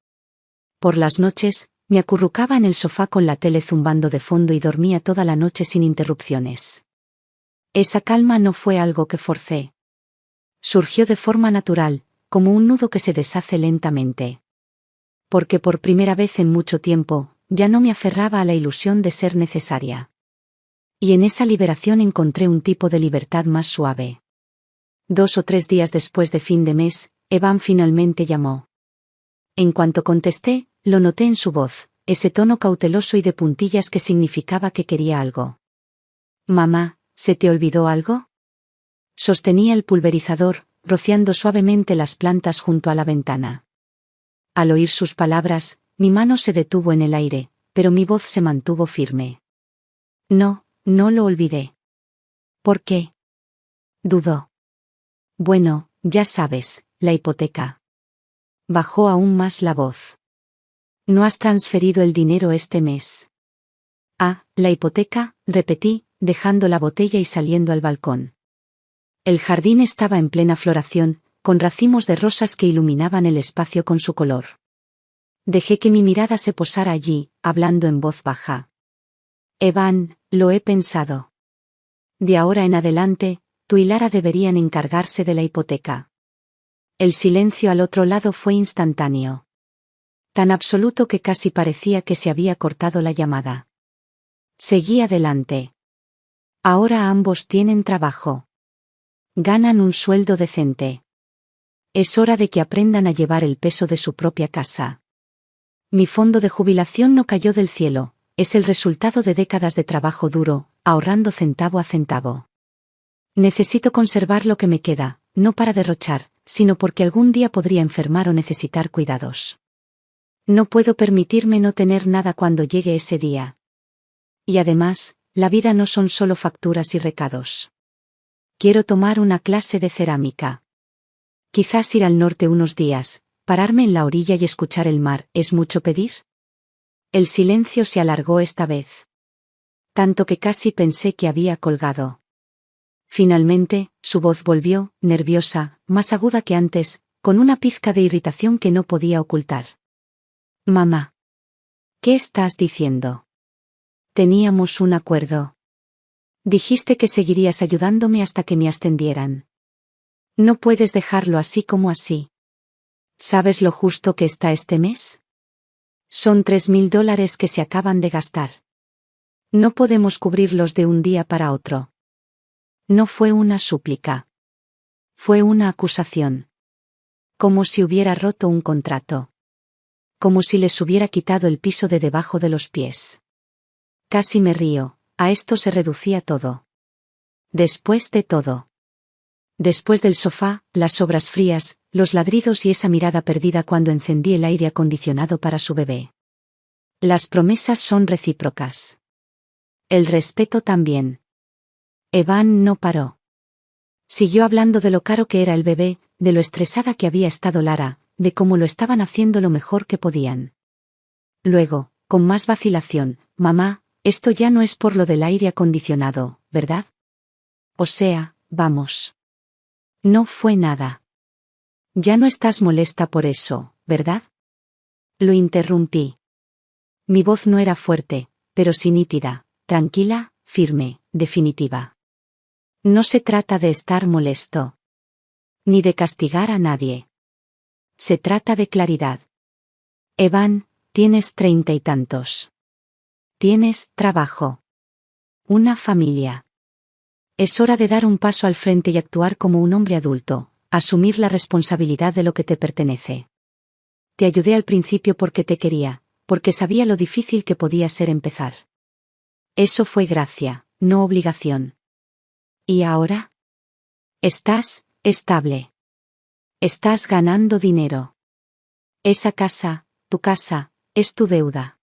Por las noches, me acurrucaba en el sofá con la tele zumbando de fondo y dormía toda la noche sin interrupciones. Esa calma no fue algo que forcé. Surgió de forma natural, como un nudo que se deshace lentamente. Porque por primera vez en mucho tiempo, ya no me aferraba a la ilusión de ser necesaria. Y en esa liberación encontré un tipo de libertad más suave. 2 o 3 días después de fin de mes, Evan finalmente llamó. En cuanto contesté, lo noté en su voz, ese tono cauteloso y de puntillas que significaba que quería algo. «Mamá, ¿se te olvidó algo?» Sostenía el pulverizador, rociando suavemente las plantas junto a la ventana. Al oír sus palabras, mi mano se detuvo en el aire, pero mi voz se mantuvo firme. No, no lo olvidé. ¿Por qué? Dudó. Bueno, ya sabes, la hipoteca. Bajó aún más la voz. ¿No has transferido el dinero este mes? Ah, la hipoteca, repetí, dejando la botella y saliendo al balcón. El jardín estaba en plena floración, con racimos de rosas que iluminaban el espacio con su color. Dejé que mi mirada se posara allí, hablando en voz baja. Evan, lo he pensado. De ahora en adelante, tú y Lara deberían encargarse de la hipoteca. El silencio al otro lado fue instantáneo. Tan absoluto que casi parecía que se había cortado la llamada. Seguí adelante. Ahora ambos tienen trabajo. Ganan un sueldo decente. Es hora de que aprendan a llevar el peso de su propia casa. Mi fondo de jubilación no cayó del cielo, es el resultado de décadas de trabajo duro, ahorrando centavo a centavo. Necesito conservar lo que me queda, no para derrochar, sino porque algún día podría enfermar o necesitar cuidados. No puedo permitirme no tener nada cuando llegue ese día. Y además, la vida no son solo facturas y recados. Quiero tomar una clase de cerámica. Quizás ir al norte unos días, pararme en la orilla y escuchar el mar, ¿es mucho pedir? El silencio se alargó esta vez. Tanto que casi pensé que había colgado. Finalmente, su voz volvió, nerviosa, más aguda que antes, con una pizca de irritación que no podía ocultar. Mamá. ¿Qué estás diciendo? Teníamos un acuerdo. Dijiste que seguirías ayudándome hasta que me ascendieran. No puedes dejarlo así como así. ¿Sabes lo justo que está este mes? Son $3.000 que se acaban de gastar. No podemos cubrirlos de un día para otro. No fue una súplica. Fue una acusación. Como si hubiera roto un contrato. Como si les hubiera quitado el piso de debajo de los pies. Casi me río, a esto se reducía todo. Después de todo. Después del sofá, las sobras frías, los ladridos y esa mirada perdida cuando encendí el aire acondicionado para su bebé. Las promesas son recíprocas. El respeto también. Evan no paró. Siguió hablando de lo caro que era el bebé, de lo estresada que había estado Lara, de cómo lo estaban haciendo lo mejor que podían. Luego, con más vacilación, mamá, esto ya no es por lo del aire acondicionado, ¿verdad? O sea, vamos. No fue nada. Ya no estás molesta por eso, ¿verdad? Lo interrumpí. Mi voz no era fuerte, pero sí nítida, tranquila, firme, definitiva. No se trata de estar molesto. Ni de castigar a nadie. Se trata de claridad. Evan, tienes 30 y tantos. Tienes trabajo. Una familia. Es hora de dar un paso al frente y actuar como un hombre adulto, asumir la responsabilidad de lo que te pertenece. Te ayudé al principio porque te quería, porque sabía lo difícil que podía ser empezar. Eso fue gracia, no obligación. ¿Y ahora? Estás estable. Estás ganando dinero. Esa casa, tu casa, es tu deuda.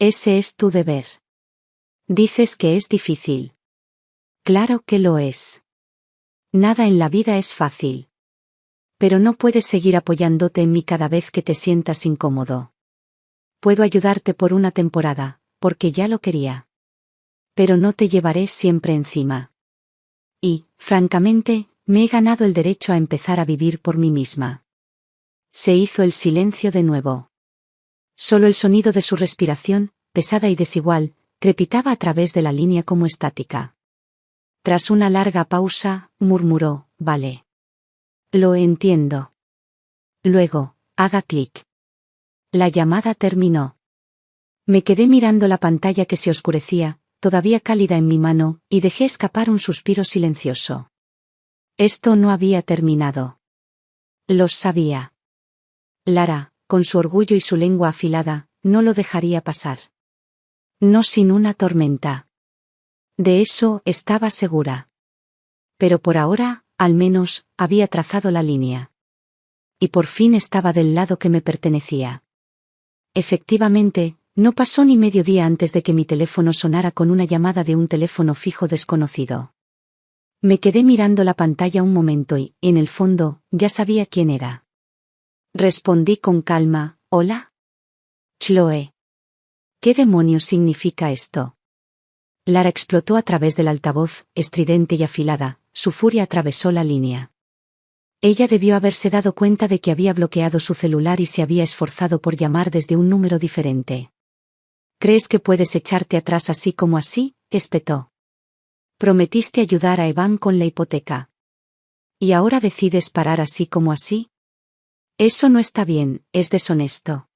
Ese es tu deber. Dices que es difícil. Claro que lo es. Nada en la vida es fácil. Pero no puedes seguir apoyándote en mí cada vez que te sientas incómodo. Puedo ayudarte por una temporada, porque ya lo quería. Pero no te llevaré siempre encima. Y, francamente, me he ganado el derecho a empezar a vivir por mí misma. Se hizo el silencio de nuevo. Solo el sonido de su respiración, pesada y desigual, crepitaba a través de la línea como estática. Tras una larga pausa, murmuró, vale. Lo entiendo. Luego, haga clic. La llamada terminó. Me quedé mirando la pantalla que se oscurecía, todavía cálida en mi mano, y dejé escapar un suspiro silencioso. Esto no había terminado. Lo sabía. Lara, con su orgullo y su lengua afilada, no lo dejaría pasar. No sin una tormenta. De eso estaba segura. Pero por ahora, al menos, había trazado la línea. Y por fin estaba del lado que me pertenecía. Efectivamente, no pasó ni medio día antes de que mi teléfono sonara con una llamada de un teléfono fijo desconocido. Me quedé mirando la pantalla un momento y, en el fondo, ya sabía quién era. Respondí con calma, ¿hola? Chloe. ¿Qué demonios significa esto? Lara explotó a través del altavoz, estridente y afilada, su furia atravesó la línea. Ella debió haberse dado cuenta de que había bloqueado su celular y se había esforzado por llamar desde un número diferente. ¿Crees que puedes echarte atrás así como así?, espetó. Prometiste ayudar a Evan con la hipoteca. ¿Y ahora decides parar así como así? Eso no está bien, es deshonesto.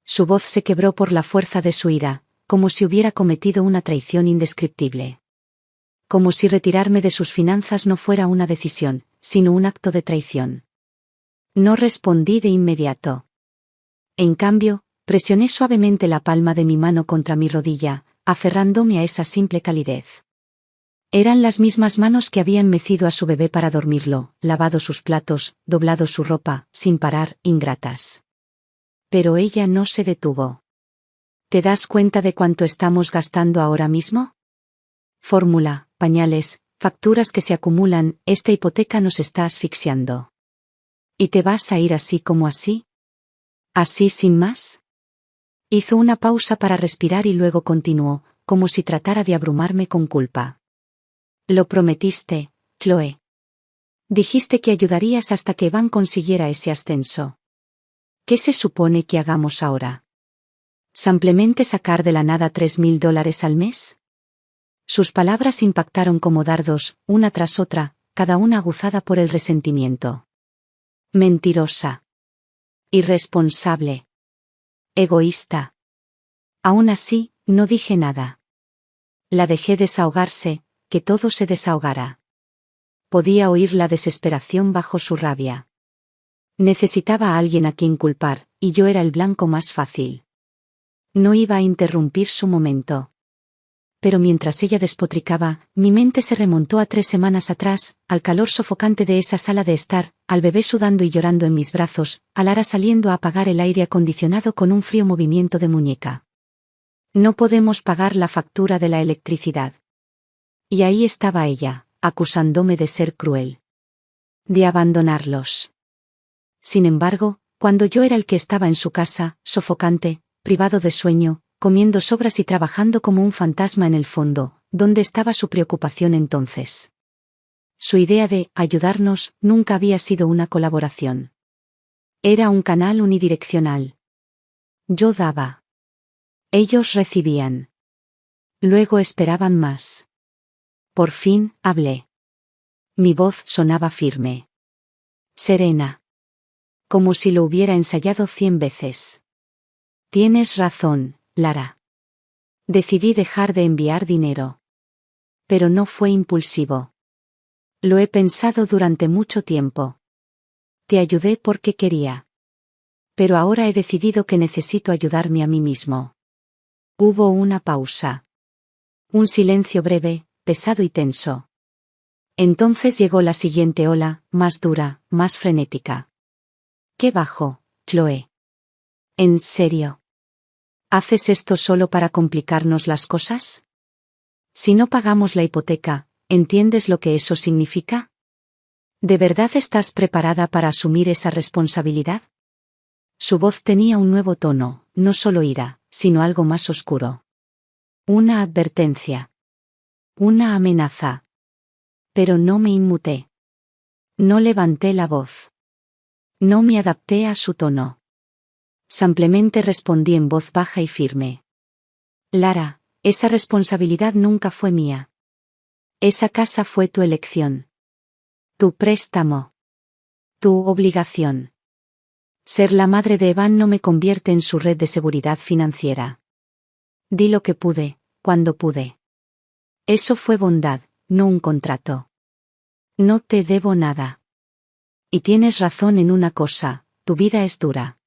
Su voz se quebró por la fuerza de su ira, como si hubiera cometido una traición indescriptible. Como si retirarme de sus finanzas no fuera una decisión, sino un acto de traición. No respondí de inmediato. En cambio, presioné suavemente la palma de mi mano contra mi rodilla, aferrándome a esa simple calidez. Eran las mismas manos que habían mecido a su bebé para dormirlo, lavado sus platos, doblado su ropa, sin parar, ingratas. Pero ella no se detuvo. ¿Te das cuenta de cuánto estamos gastando ahora mismo? Fórmula, pañales, facturas que se acumulan, esta hipoteca nos está asfixiando. ¿Y te vas a ir así como así? ¿Así sin más? Hizo una pausa para respirar y luego continuó, como si tratara de abrumarme con culpa. Lo prometiste, Chloe. Dijiste que ayudarías hasta que Evan consiguiera ese ascenso. ¿Qué se supone que hagamos ahora? ¿Simplemente sacar de la nada $3,000 al mes? Sus palabras impactaron como dardos, una tras otra, cada una aguzada por el resentimiento. Mentirosa. Irresponsable. Egoísta. Aún así, no dije nada. La dejé desahogarse, que todo se desahogara. Podía oír la desesperación bajo su rabia. Necesitaba a alguien a quien culpar, y yo era el blanco más fácil. No iba a interrumpir su momento. Pero mientras ella despotricaba, mi mente se remontó a 3 semanas atrás, al calor sofocante de esa sala de estar, al bebé sudando y llorando en mis brazos, a Lara saliendo a apagar el aire acondicionado con un frío movimiento de muñeca. No podemos pagar la factura de la electricidad. Y ahí estaba ella, acusándome de ser cruel. De abandonarlos. Sin embargo, cuando yo era el que estaba en su casa, sofocante, privado de sueño, comiendo sobras y trabajando como un fantasma en el fondo, ¿dónde estaba su preocupación entonces? Su idea de ayudarnos nunca había sido una colaboración. Era un canal unidireccional. Yo daba. Ellos recibían. Luego esperaban más. Por fin, hablé. Mi voz sonaba firme. Serena. Como si lo hubiera ensayado 100 veces. Tienes razón, Lara. Decidí dejar de enviar dinero. Pero no fue impulsivo. Lo he pensado durante mucho tiempo. Te ayudé porque quería. Pero ahora he decidido que necesito ayudarme a mí mismo. Hubo una pausa. Un silencio breve, pesado y tenso. Entonces llegó la siguiente ola, más dura, más frenética. ¿Qué bajo, Chloe? ¿En serio? ¿Haces esto solo para complicarnos las cosas? Si no pagamos la hipoteca, ¿entiendes lo que eso significa? ¿De verdad estás preparada para asumir esa responsabilidad? Su voz tenía un nuevo tono, no solo ira, sino algo más oscuro. Una advertencia. Una amenaza. Pero no me inmuté. No levanté la voz. No me adapté a su tono. Simplemente respondí en voz baja y firme. Lara, esa responsabilidad nunca fue mía. Esa casa fue tu elección. Tu préstamo. Tu obligación. Ser la madre de Evan no me convierte en su red de seguridad financiera. Di lo que pude, cuando pude. Eso fue bondad, no un contrato. No te debo nada. Y tienes razón en una cosa, tu vida es dura.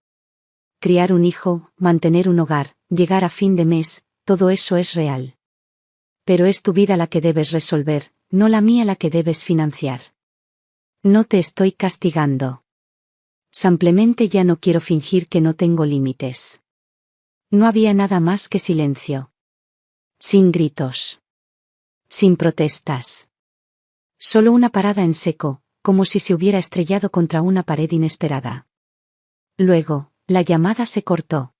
Criar un hijo, mantener un hogar, llegar a fin de mes, todo eso es real. Pero es tu vida la que debes resolver, no la mía la que debes financiar. No te estoy castigando. Simplemente ya no quiero fingir que no tengo límites. No había nada más que silencio. Sin gritos. Sin protestas. Solo una parada en seco, como si se hubiera estrellado contra una pared inesperada. Luego, la llamada se cortó.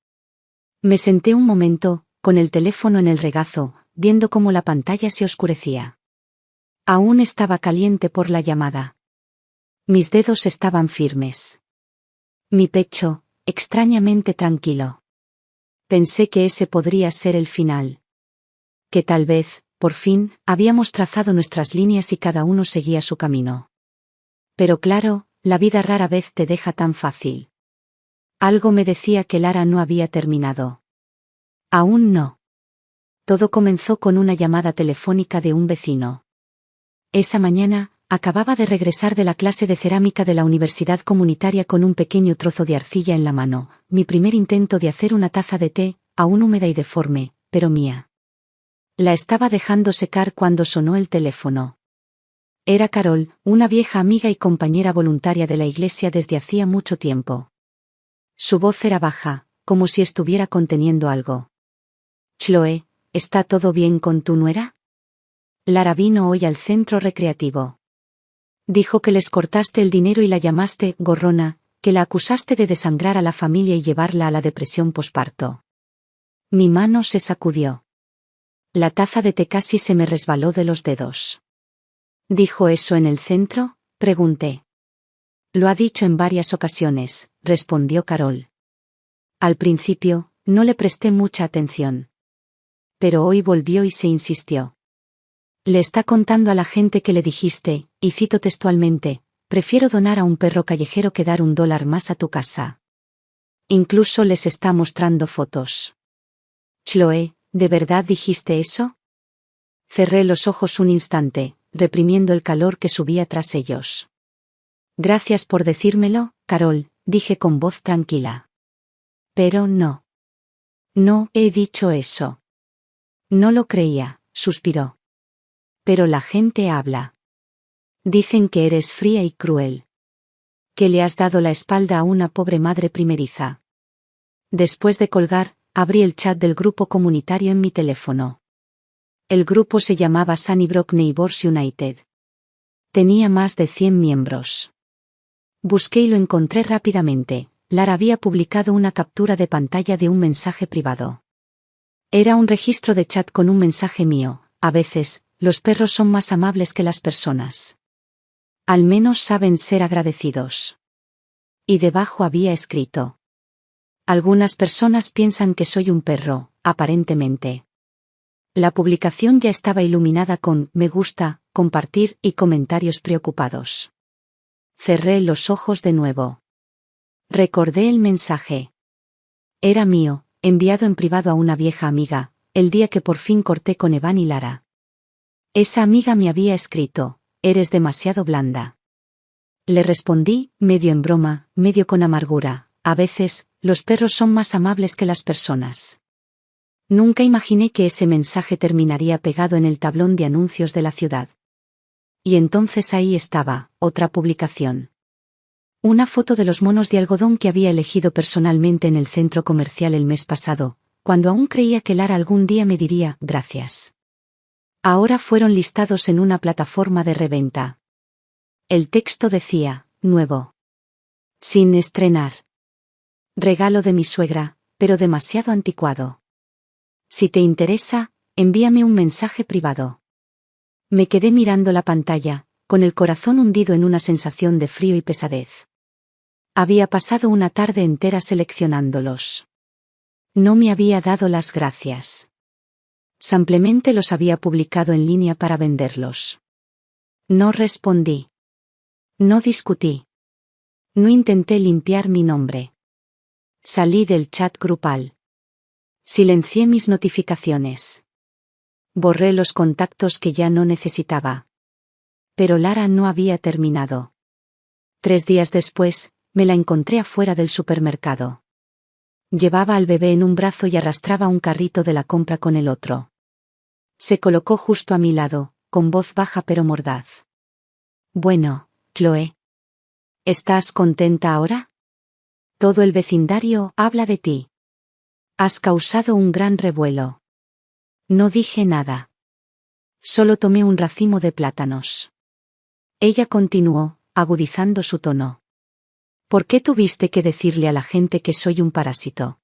Me senté un momento, con el teléfono en el regazo, viendo cómo la pantalla se oscurecía. Aún estaba caliente por la llamada. Mis dedos estaban firmes. Mi pecho, extrañamente tranquilo. Pensé que ese podría ser el final. Que tal vez, por fin, habíamos trazado nuestras líneas y cada uno seguía su camino. Pero claro, la vida rara vez te deja tan fácil. Algo me decía que Lara no había terminado. Aún no. Todo comenzó con una llamada telefónica de un vecino. Esa mañana, acababa de regresar de la clase de cerámica de la universidad comunitaria con un pequeño trozo de arcilla en la mano, mi primer intento de hacer una taza de té, aún húmeda y deforme, pero mía. La estaba dejando secar cuando sonó el teléfono. Era Carol, una vieja amiga y compañera voluntaria de la iglesia desde hacía mucho tiempo. Su voz era baja, como si estuviera conteniendo algo. Chloe, ¿está todo bien con tu nuera? Lara vino hoy al centro recreativo. Dijo que les cortaste el dinero y la llamaste gorrona, que la acusaste de desangrar a la familia y llevarla a la depresión posparto. Mi mano se sacudió. La taza de té casi se me resbaló de los dedos. ¿Dijo eso en el centro?, pregunté. Lo ha dicho en varias ocasiones, respondió Carol. Al principio, no le presté mucha atención. Pero hoy volvió y se insistió. Le está contando a la gente que le dijiste, y cito textualmente, prefiero donar a un perro callejero que dar $1 más a tu casa. Incluso les está mostrando fotos. Chloe, ¿de verdad dijiste eso? Cerré los ojos un instante, reprimiendo el calor que subía tras ellos. Gracias por decírmelo, Carol, dije con voz tranquila. Pero no. No he dicho eso. No lo creía, suspiró. Pero la gente habla. Dicen que eres fría y cruel. Que le has dado la espalda a una pobre madre primeriza. Después de colgar, abrí el chat del grupo comunitario en mi teléfono. El grupo se llamaba Sunnybrook Neighbors United. Tenía más de 100 miembros. Busqué y lo encontré rápidamente. Lara había publicado una captura de pantalla de un mensaje privado. Era un registro de chat con un mensaje mío. A veces, los perros son más amables que las personas. Al menos saben ser agradecidos. Y debajo había escrito. Algunas personas piensan que soy un perro, aparentemente. La publicación ya estaba iluminada con me gusta, compartir y comentarios preocupados. Cerré los ojos de nuevo. Recordé el mensaje. Era mío, enviado en privado a una vieja amiga, el día que por fin corté con Evan y Lara. Esa amiga me había escrito, eres demasiado blanda. Le respondí, medio en broma, medio con amargura, a veces, los perros son más amables que las personas. Nunca imaginé que ese mensaje terminaría pegado en el tablón de anuncios de la ciudad. Y entonces ahí estaba, otra publicación. Una foto de los monos de algodón que había elegido personalmente en el centro comercial el mes pasado, cuando aún creía que Lara algún día me diría, gracias. Ahora fueron listados en una plataforma de reventa. El texto decía, nuevo. Sin estrenar. Regalo de mi suegra, pero demasiado anticuado. Si te interesa, envíame un mensaje privado. Me quedé mirando la pantalla, con el corazón hundido en una sensación de frío y pesadez. Había pasado una tarde entera seleccionándolos. No me había dado las gracias. Simplemente los había publicado en línea para venderlos. No respondí. No discutí. No intenté limpiar mi nombre. Salí del chat grupal. Silencié mis notificaciones. Borré los contactos que ya no necesitaba. Pero Lara no había terminado. 3 días después, me la encontré afuera del supermercado. Llevaba al bebé en un brazo y arrastraba un carrito de la compra con el otro. Se colocó justo a mi lado, con voz baja pero mordaz. Bueno, Chloe. ¿Estás contenta ahora? Todo el vecindario habla de ti. Has causado un gran revuelo. No dije nada. Solo tomé un racimo de plátanos. Ella continuó, agudizando su tono. ¿Por qué tuviste que decirle a la gente que soy un parásito?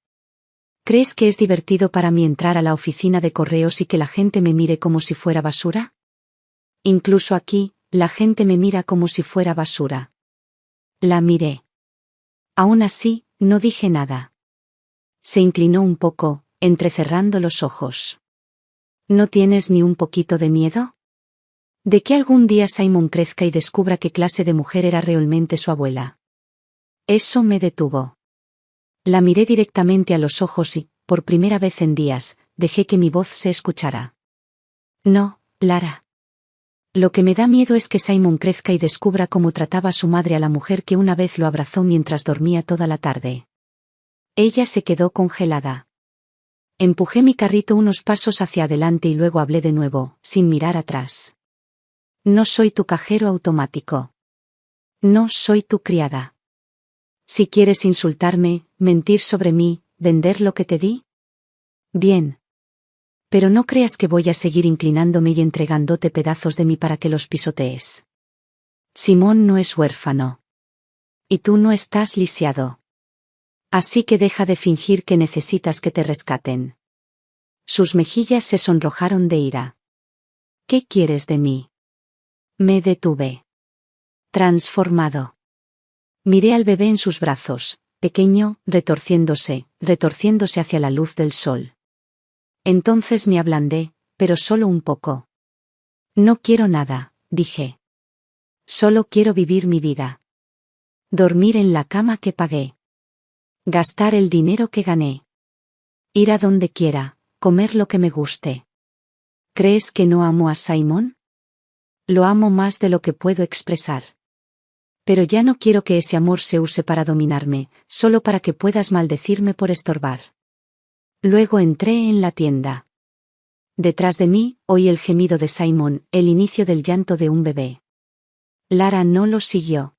¿Crees que es divertido para mí entrar a la oficina de correos y que la gente me mire como si fuera basura? Incluso aquí, la gente me mira como si fuera basura. La miré. Aún así, no dije nada. Se inclinó un poco, entrecerrando los ojos. ¿No tienes ni un poquito de miedo? ¿De que algún día Simon crezca y descubra qué clase de mujer era realmente su abuela? Eso me detuvo. La miré directamente a los ojos y, por primera vez en días, dejé que mi voz se escuchara. No, Lara. Lo que me da miedo es que Simon crezca y descubra cómo trataba su madre a la mujer que una vez lo abrazó mientras dormía toda la tarde. Ella se quedó congelada. Empujé mi carrito unos pasos hacia adelante y luego hablé de nuevo, sin mirar atrás. No soy tu cajero automático. No soy tu criada. Si quieres insultarme, mentir sobre mí, vender lo que te di. Bien. Pero no creas que voy a seguir inclinándome y entregándote pedazos de mí para que los pisotees. Simón no es huérfano. Y tú no estás lisiado. Así que deja de fingir que necesitas que te rescaten. Sus mejillas se sonrojaron de ira. ¿Qué quieres de mí? Me detuve. Transformado. Miré al bebé en sus brazos, pequeño, retorciéndose hacia la luz del sol. Entonces me ablandé, pero solo un poco. No quiero nada, dije. Solo quiero vivir mi vida. Dormir en la cama que pagué. Gastar el dinero que gané. Ir a donde quiera, comer lo que me guste. ¿Crees que no amo a Simon? Lo amo más de lo que puedo expresar. Pero ya no quiero que ese amor se use para dominarme, solo para que puedas maldecirme por estorbar. Luego entré en la tienda. Detrás de mí, oí el gemido de Simon, el inicio del llanto de un bebé. Lara no lo siguió.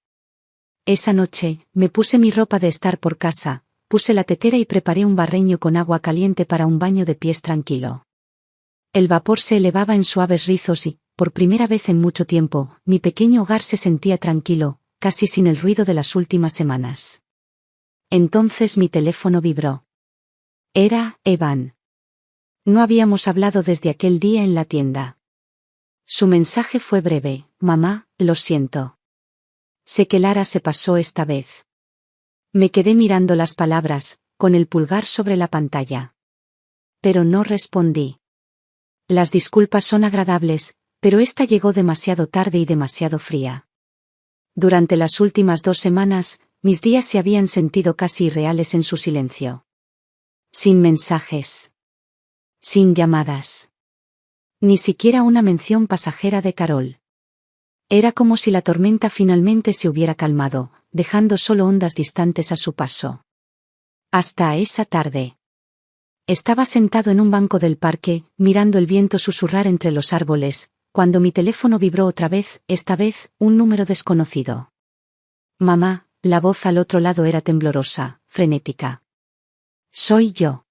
Esa noche, me puse mi ropa de estar por casa, puse la tetera y preparé un barreño con agua caliente para un baño de pies tranquilo. El vapor se elevaba en suaves rizos y, por primera vez en mucho tiempo, mi pequeño hogar se sentía tranquilo, casi sin el ruido de las últimas semanas. Entonces mi teléfono vibró. Era Evan. No habíamos hablado desde aquel día en la tienda. Su mensaje fue breve: mamá, lo siento. Sé que Lara se pasó esta vez. Me quedé mirando las palabras, con el pulgar sobre la pantalla. Pero no respondí. Las disculpas son agradables, pero esta llegó demasiado tarde y demasiado fría. Durante las últimas 2 semanas, mis días se habían sentido casi irreales en su silencio. Sin mensajes. Sin llamadas. Ni siquiera una mención pasajera de Carol. Era como si la tormenta finalmente se hubiera calmado, dejando solo ondas distantes a su paso. Hasta esa tarde. Estaba sentado en un banco del parque, mirando el viento susurrar entre los árboles, cuando mi teléfono vibró otra vez, esta vez, un número desconocido. Mamá, la voz al otro lado era temblorosa, frenética. Soy yo.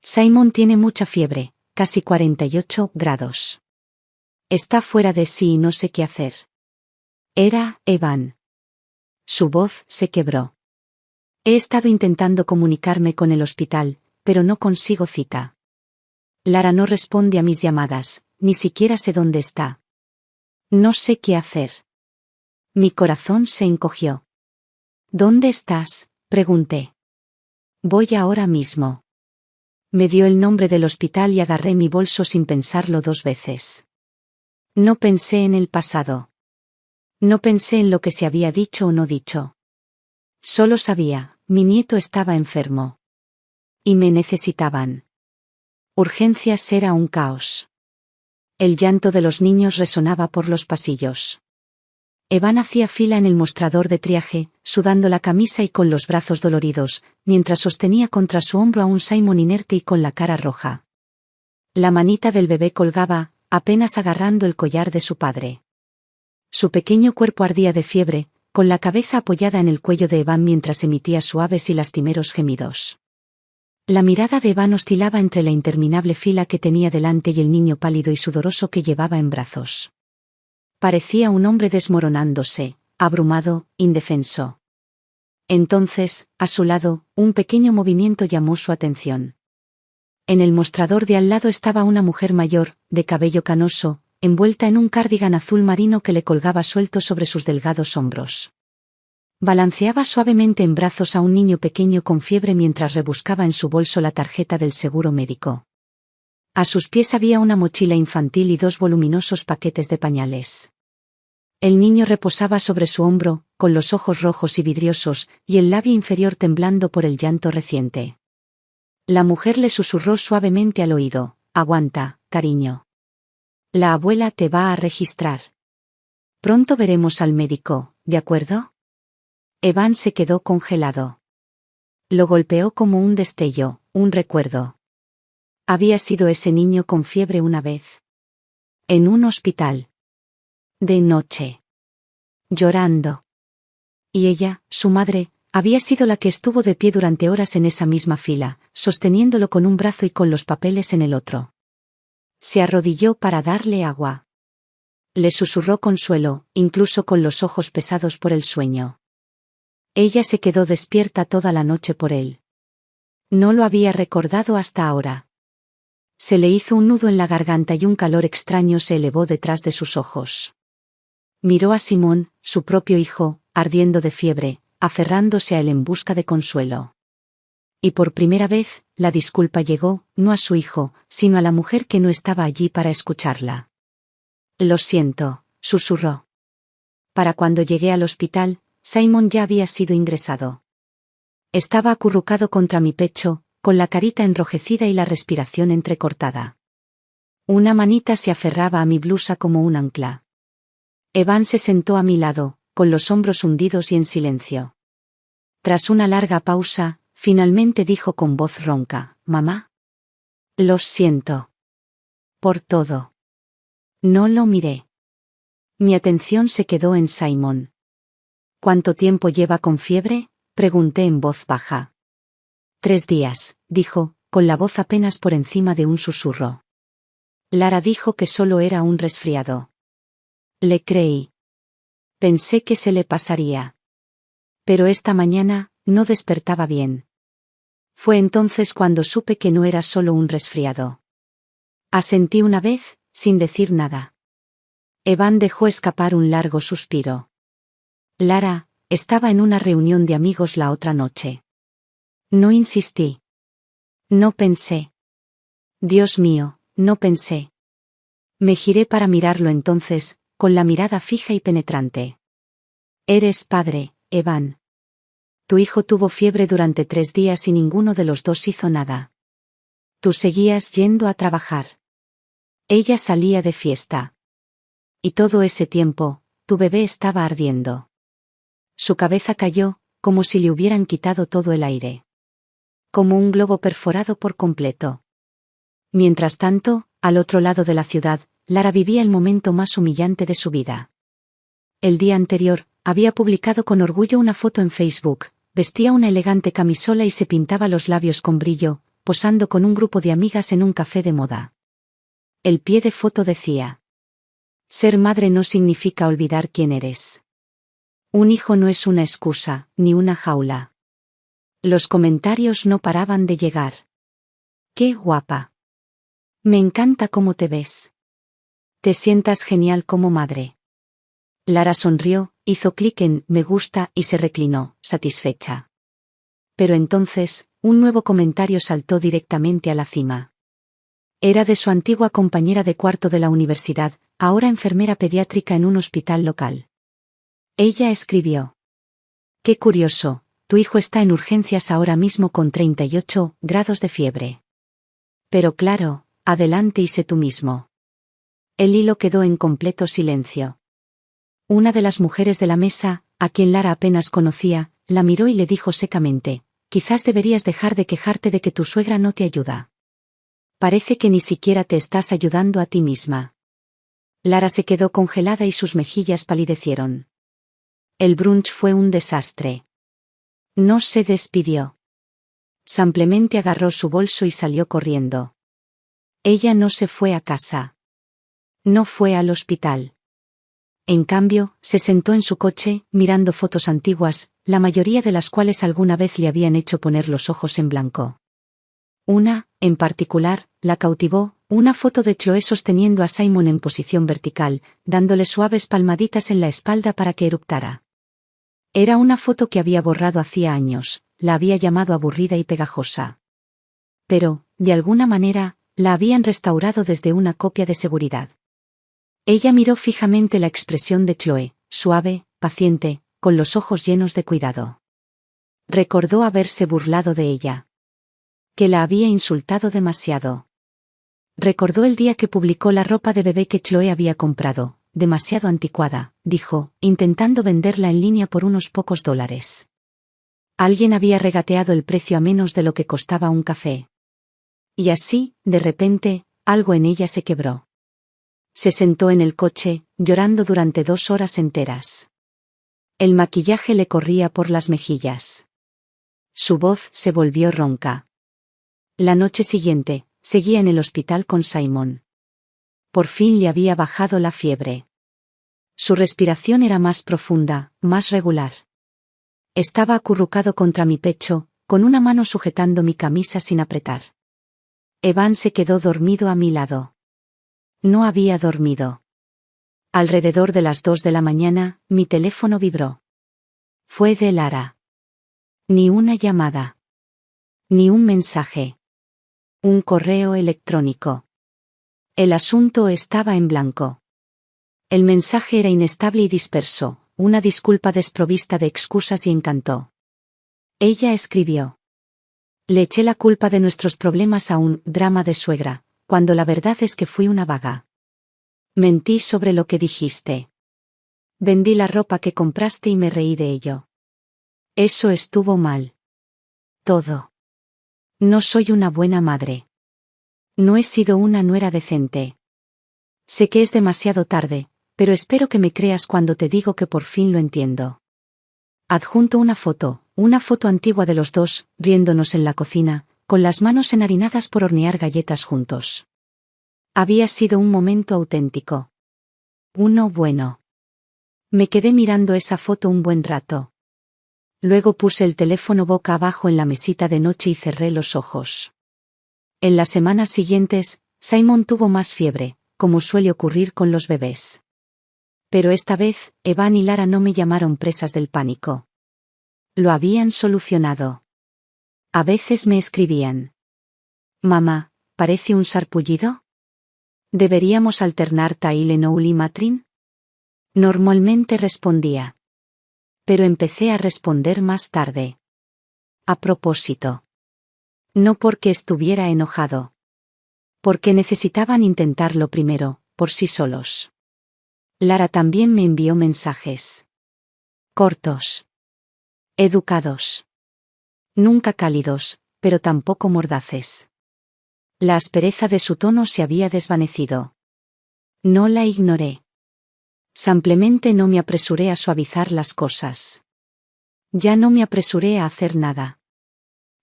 Simon tiene mucha fiebre, casi 48 grados. Está fuera de sí y no sé qué hacer. Era Evan. Su voz se quebró. He estado intentando comunicarme con el hospital, pero no consigo cita. Lara no responde a mis llamadas, ni siquiera sé dónde está. No sé qué hacer. Mi corazón se encogió. ¿Dónde estás?, pregunté. Voy ahora mismo. Me dio el nombre del hospital y agarré mi bolso sin pensarlo 2 veces. No pensé en el pasado. No pensé en lo que se había dicho o no dicho. Solo sabía, mi nieto estaba enfermo. Y me necesitaban. Urgencias era un caos. El llanto de los niños resonaba por los pasillos. Evan hacía fila en el mostrador de triaje, sudando la camisa y con los brazos doloridos, mientras sostenía contra su hombro a un Simon inerte y con la cara roja. La manita del bebé colgaba, apenas agarrando el collar de su padre. Su pequeño cuerpo ardía de fiebre, con la cabeza apoyada en el cuello de Evan mientras emitía suaves y lastimeros gemidos. La mirada de Evan oscilaba entre la interminable fila que tenía delante y el niño pálido y sudoroso que llevaba en brazos. Parecía un hombre desmoronándose, abrumado, indefenso. Entonces, a su lado, un pequeño movimiento llamó su atención. En el mostrador de al lado estaba una mujer mayor, de cabello canoso, envuelta en un cardigan azul marino que le colgaba suelto sobre sus delgados hombros. Balanceaba suavemente en brazos a un niño pequeño con fiebre mientras rebuscaba en su bolso la tarjeta del seguro médico. A sus pies había una mochila infantil y 2 voluminosos paquetes de pañales. El niño reposaba sobre su hombro, con los ojos rojos y vidriosos, y el labio inferior temblando por el llanto reciente. La mujer le susurró suavemente al oído, aguanta, cariño. La abuela te va a registrar. Pronto veremos al médico, ¿de acuerdo? Evan se quedó congelado. Lo golpeó como un destello, un recuerdo. Había sido ese niño con fiebre una vez. En un hospital. De noche. Llorando. Y ella, su madre, había sido la que estuvo de pie durante horas en esa misma fila, sosteniéndolo con un brazo y con los papeles en el otro. Se arrodilló para darle agua. Le susurró consuelo, incluso con los ojos pesados por el sueño. Ella se quedó despierta toda la noche por él. No lo había recordado hasta ahora. Se le hizo un nudo en la garganta y un calor extraño se elevó detrás de sus ojos. Miró a Simón, su propio hijo, ardiendo de fiebre, aferrándose a él en busca de consuelo. Y por primera vez, la disculpa llegó, no a su hijo, sino a la mujer que no estaba allí para escucharla. Lo siento, susurró. Para cuando llegué al hospital, Simon ya había sido ingresado. Estaba acurrucado contra mi pecho, con la carita enrojecida y la respiración entrecortada. Una manita se aferraba a mi blusa como un ancla. Evan se sentó a mi lado, con los hombros hundidos y en silencio. Tras una larga pausa, finalmente dijo con voz ronca, «Mamá. Lo siento. Por todo». No lo miré. Mi atención se quedó en Simon. «¿Cuánto tiempo lleva con fiebre?», pregunté en voz baja. 3 días, dijo, con la voz apenas por encima de un susurro. Lara dijo que solo era un resfriado. Le creí. Pensé que se le pasaría. Pero esta mañana, no despertaba bien. Fue entonces cuando supe que no era solo un resfriado. Asentí una vez, sin decir nada. Evan dejó escapar un largo suspiro. Lara, estaba en una reunión de amigos la otra noche. No insistí. No pensé. Dios mío, no pensé. Me giré para mirarlo entonces, con la mirada fija y penetrante. Eres padre, Evan. Tu hijo tuvo fiebre durante 3 días y ninguno de los dos hizo nada. Tú seguías yendo a trabajar. Ella salía de fiesta. Y todo ese tiempo, tu bebé estaba ardiendo. Su cabeza cayó, como si le hubieran quitado todo el aire. Como un globo perforado por completo. Mientras tanto, al otro lado de la ciudad, Lara vivía el momento más humillante de su vida. El día anterior, había publicado con orgullo una foto en Facebook, vestía una elegante camisola y se pintaba los labios con brillo, posando con un grupo de amigas en un café de moda. El pie de foto decía: ser madre no significa olvidar quién eres. Un hijo no es una excusa, ni una jaula. Los comentarios no paraban de llegar. ¡Qué guapa! Me encanta cómo te ves. Te sientas genial como madre. Lara sonrió, hizo clic en me gusta y se reclinó, satisfecha. Pero entonces, un nuevo comentario saltó directamente a la cima. Era de su antigua compañera de cuarto de la universidad, ahora enfermera pediátrica en un hospital local. Ella escribió: «Qué curioso, tu hijo está en urgencias ahora mismo con 38 grados de fiebre. Pero claro, adelante y sé tú mismo». El hilo quedó en completo silencio. Una de las mujeres de la mesa, a quien Lara apenas conocía, la miró y le dijo secamente: «Quizás deberías dejar de quejarte de que tu suegra no te ayuda. Parece que ni siquiera te estás ayudando a ti misma». Lara se quedó congelada y sus mejillas palidecieron. El brunch fue un desastre. No se despidió. Simplemente agarró su bolso y salió corriendo. Ella no se fue a casa. No fue al hospital. En cambio, se sentó en su coche, mirando fotos antiguas, la mayoría de las cuales alguna vez le habían hecho poner los ojos en blanco. Una, en particular, la cautivó, una foto de Chloe sosteniendo a Simon en posición vertical, dándole suaves palmaditas en la espalda para que eructara. Era una foto que había borrado hacía años, la había llamado aburrida y pegajosa. Pero, de alguna manera, la habían restaurado desde una copia de seguridad. Ella miró fijamente la expresión de Chloe, suave, paciente, con los ojos llenos de cuidado. Recordó haberse burlado de ella. Que la había insultado demasiado. Recordó el día que publicó la ropa de bebé que Chloe había comprado, demasiado anticuada, dijo, intentando venderla en línea por unos pocos dólares. Alguien había regateado el precio a menos de lo que costaba un café. Y así, de repente, algo en ella se quebró. Se sentó en el coche, llorando durante 2 horas enteras. El maquillaje le corría por las mejillas. Su voz se volvió ronca. La noche siguiente, seguía en el hospital con Simon. Por fin le había bajado la fiebre. Su respiración era más profunda, más regular. Estaba acurrucado contra mi pecho, con una mano sujetando mi camisa sin apretar. Evan se quedó dormido a mi lado. No había dormido. Alrededor de las 2 de la mañana, mi teléfono vibró. Fue de Lara. Ni una llamada. Ni un mensaje. Un correo electrónico. El asunto estaba en blanco. El mensaje era inestable y disperso, una disculpa desprovista de excusas y encanto. Ella escribió. Le eché la culpa de nuestros problemas a un drama de suegra, cuando la verdad es que fui una vaga. Mentí sobre lo que dijiste. Vendí la ropa que compraste y me reí de ello. Eso estuvo mal. Todo. No soy una buena madre. No he sido una nuera decente. Sé que es demasiado tarde, pero espero que me creas cuando te digo que por fin lo entiendo. Adjunto una foto antigua de los dos, riéndonos en la cocina, con las manos enharinadas por hornear galletas juntos. Había sido un momento auténtico. Uno bueno. Me quedé mirando esa foto un buen rato. Luego puse el teléfono boca abajo en la mesita de noche y cerré los ojos. En las semanas siguientes, Simon tuvo más fiebre, como suele ocurrir con los bebés. Pero esta vez, Evan y Lara no me llamaron presas del pánico. Lo habían solucionado. A veces me escribían. Mamá, ¿parece un sarpullido? ¿Deberíamos alternar Tylenol y Matrin? Normalmente respondía. Pero empecé a responder más tarde. A propósito. No porque estuviera enojado. Porque necesitaban intentarlo primero, por sí solos. Lara también me envió mensajes. Cortos. Educados. Nunca cálidos, pero tampoco mordaces. La aspereza de su tono se había desvanecido. No la ignoré. Simplemente no me apresuré a suavizar las cosas. Ya no me apresuré a hacer nada.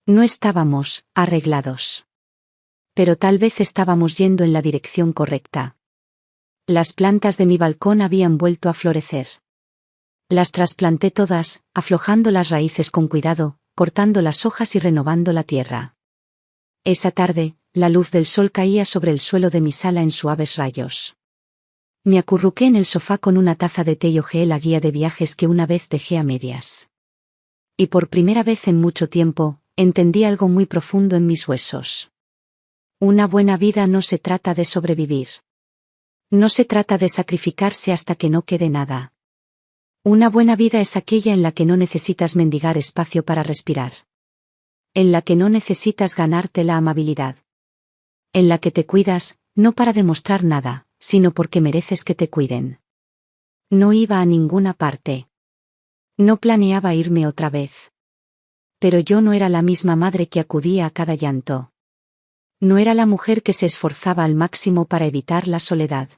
No estábamos arreglados. Pero tal vez estábamos yendo en la dirección correcta. Las plantas de mi balcón habían vuelto a florecer. Las trasplanté todas, aflojando las raíces con cuidado, cortando las hojas y renovando la tierra. Esa tarde, la luz del sol caía sobre el suelo de mi sala en suaves rayos. Me acurruqué en el sofá con una taza de té y hojeé la guía de viajes que una vez dejé a medias. Y por primera vez en mucho tiempo, entendí algo muy profundo en mis huesos. Una buena vida no se trata de sobrevivir. No se trata de sacrificarse hasta que no quede nada. Una buena vida es aquella en la que no necesitas mendigar espacio para respirar. En la que no necesitas ganarte la amabilidad. En la que te cuidas, no para demostrar nada, sino porque mereces que te cuiden. No iba a ninguna parte. No planeaba irme otra vez. Pero yo no era la misma madre que acudía a cada llanto. No era la mujer que se esforzaba al máximo para evitar la soledad.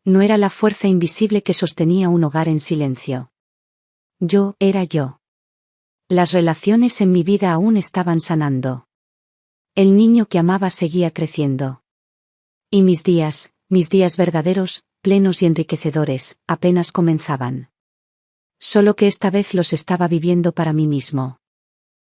No era la fuerza invisible que sostenía un hogar en silencio. Yo era yo. Las relaciones en mi vida aún estaban sanando. El niño que amaba seguía creciendo. Y mis días verdaderos, plenos y enriquecedores, apenas comenzaban. Solo que esta vez los estaba viviendo para mí mismo.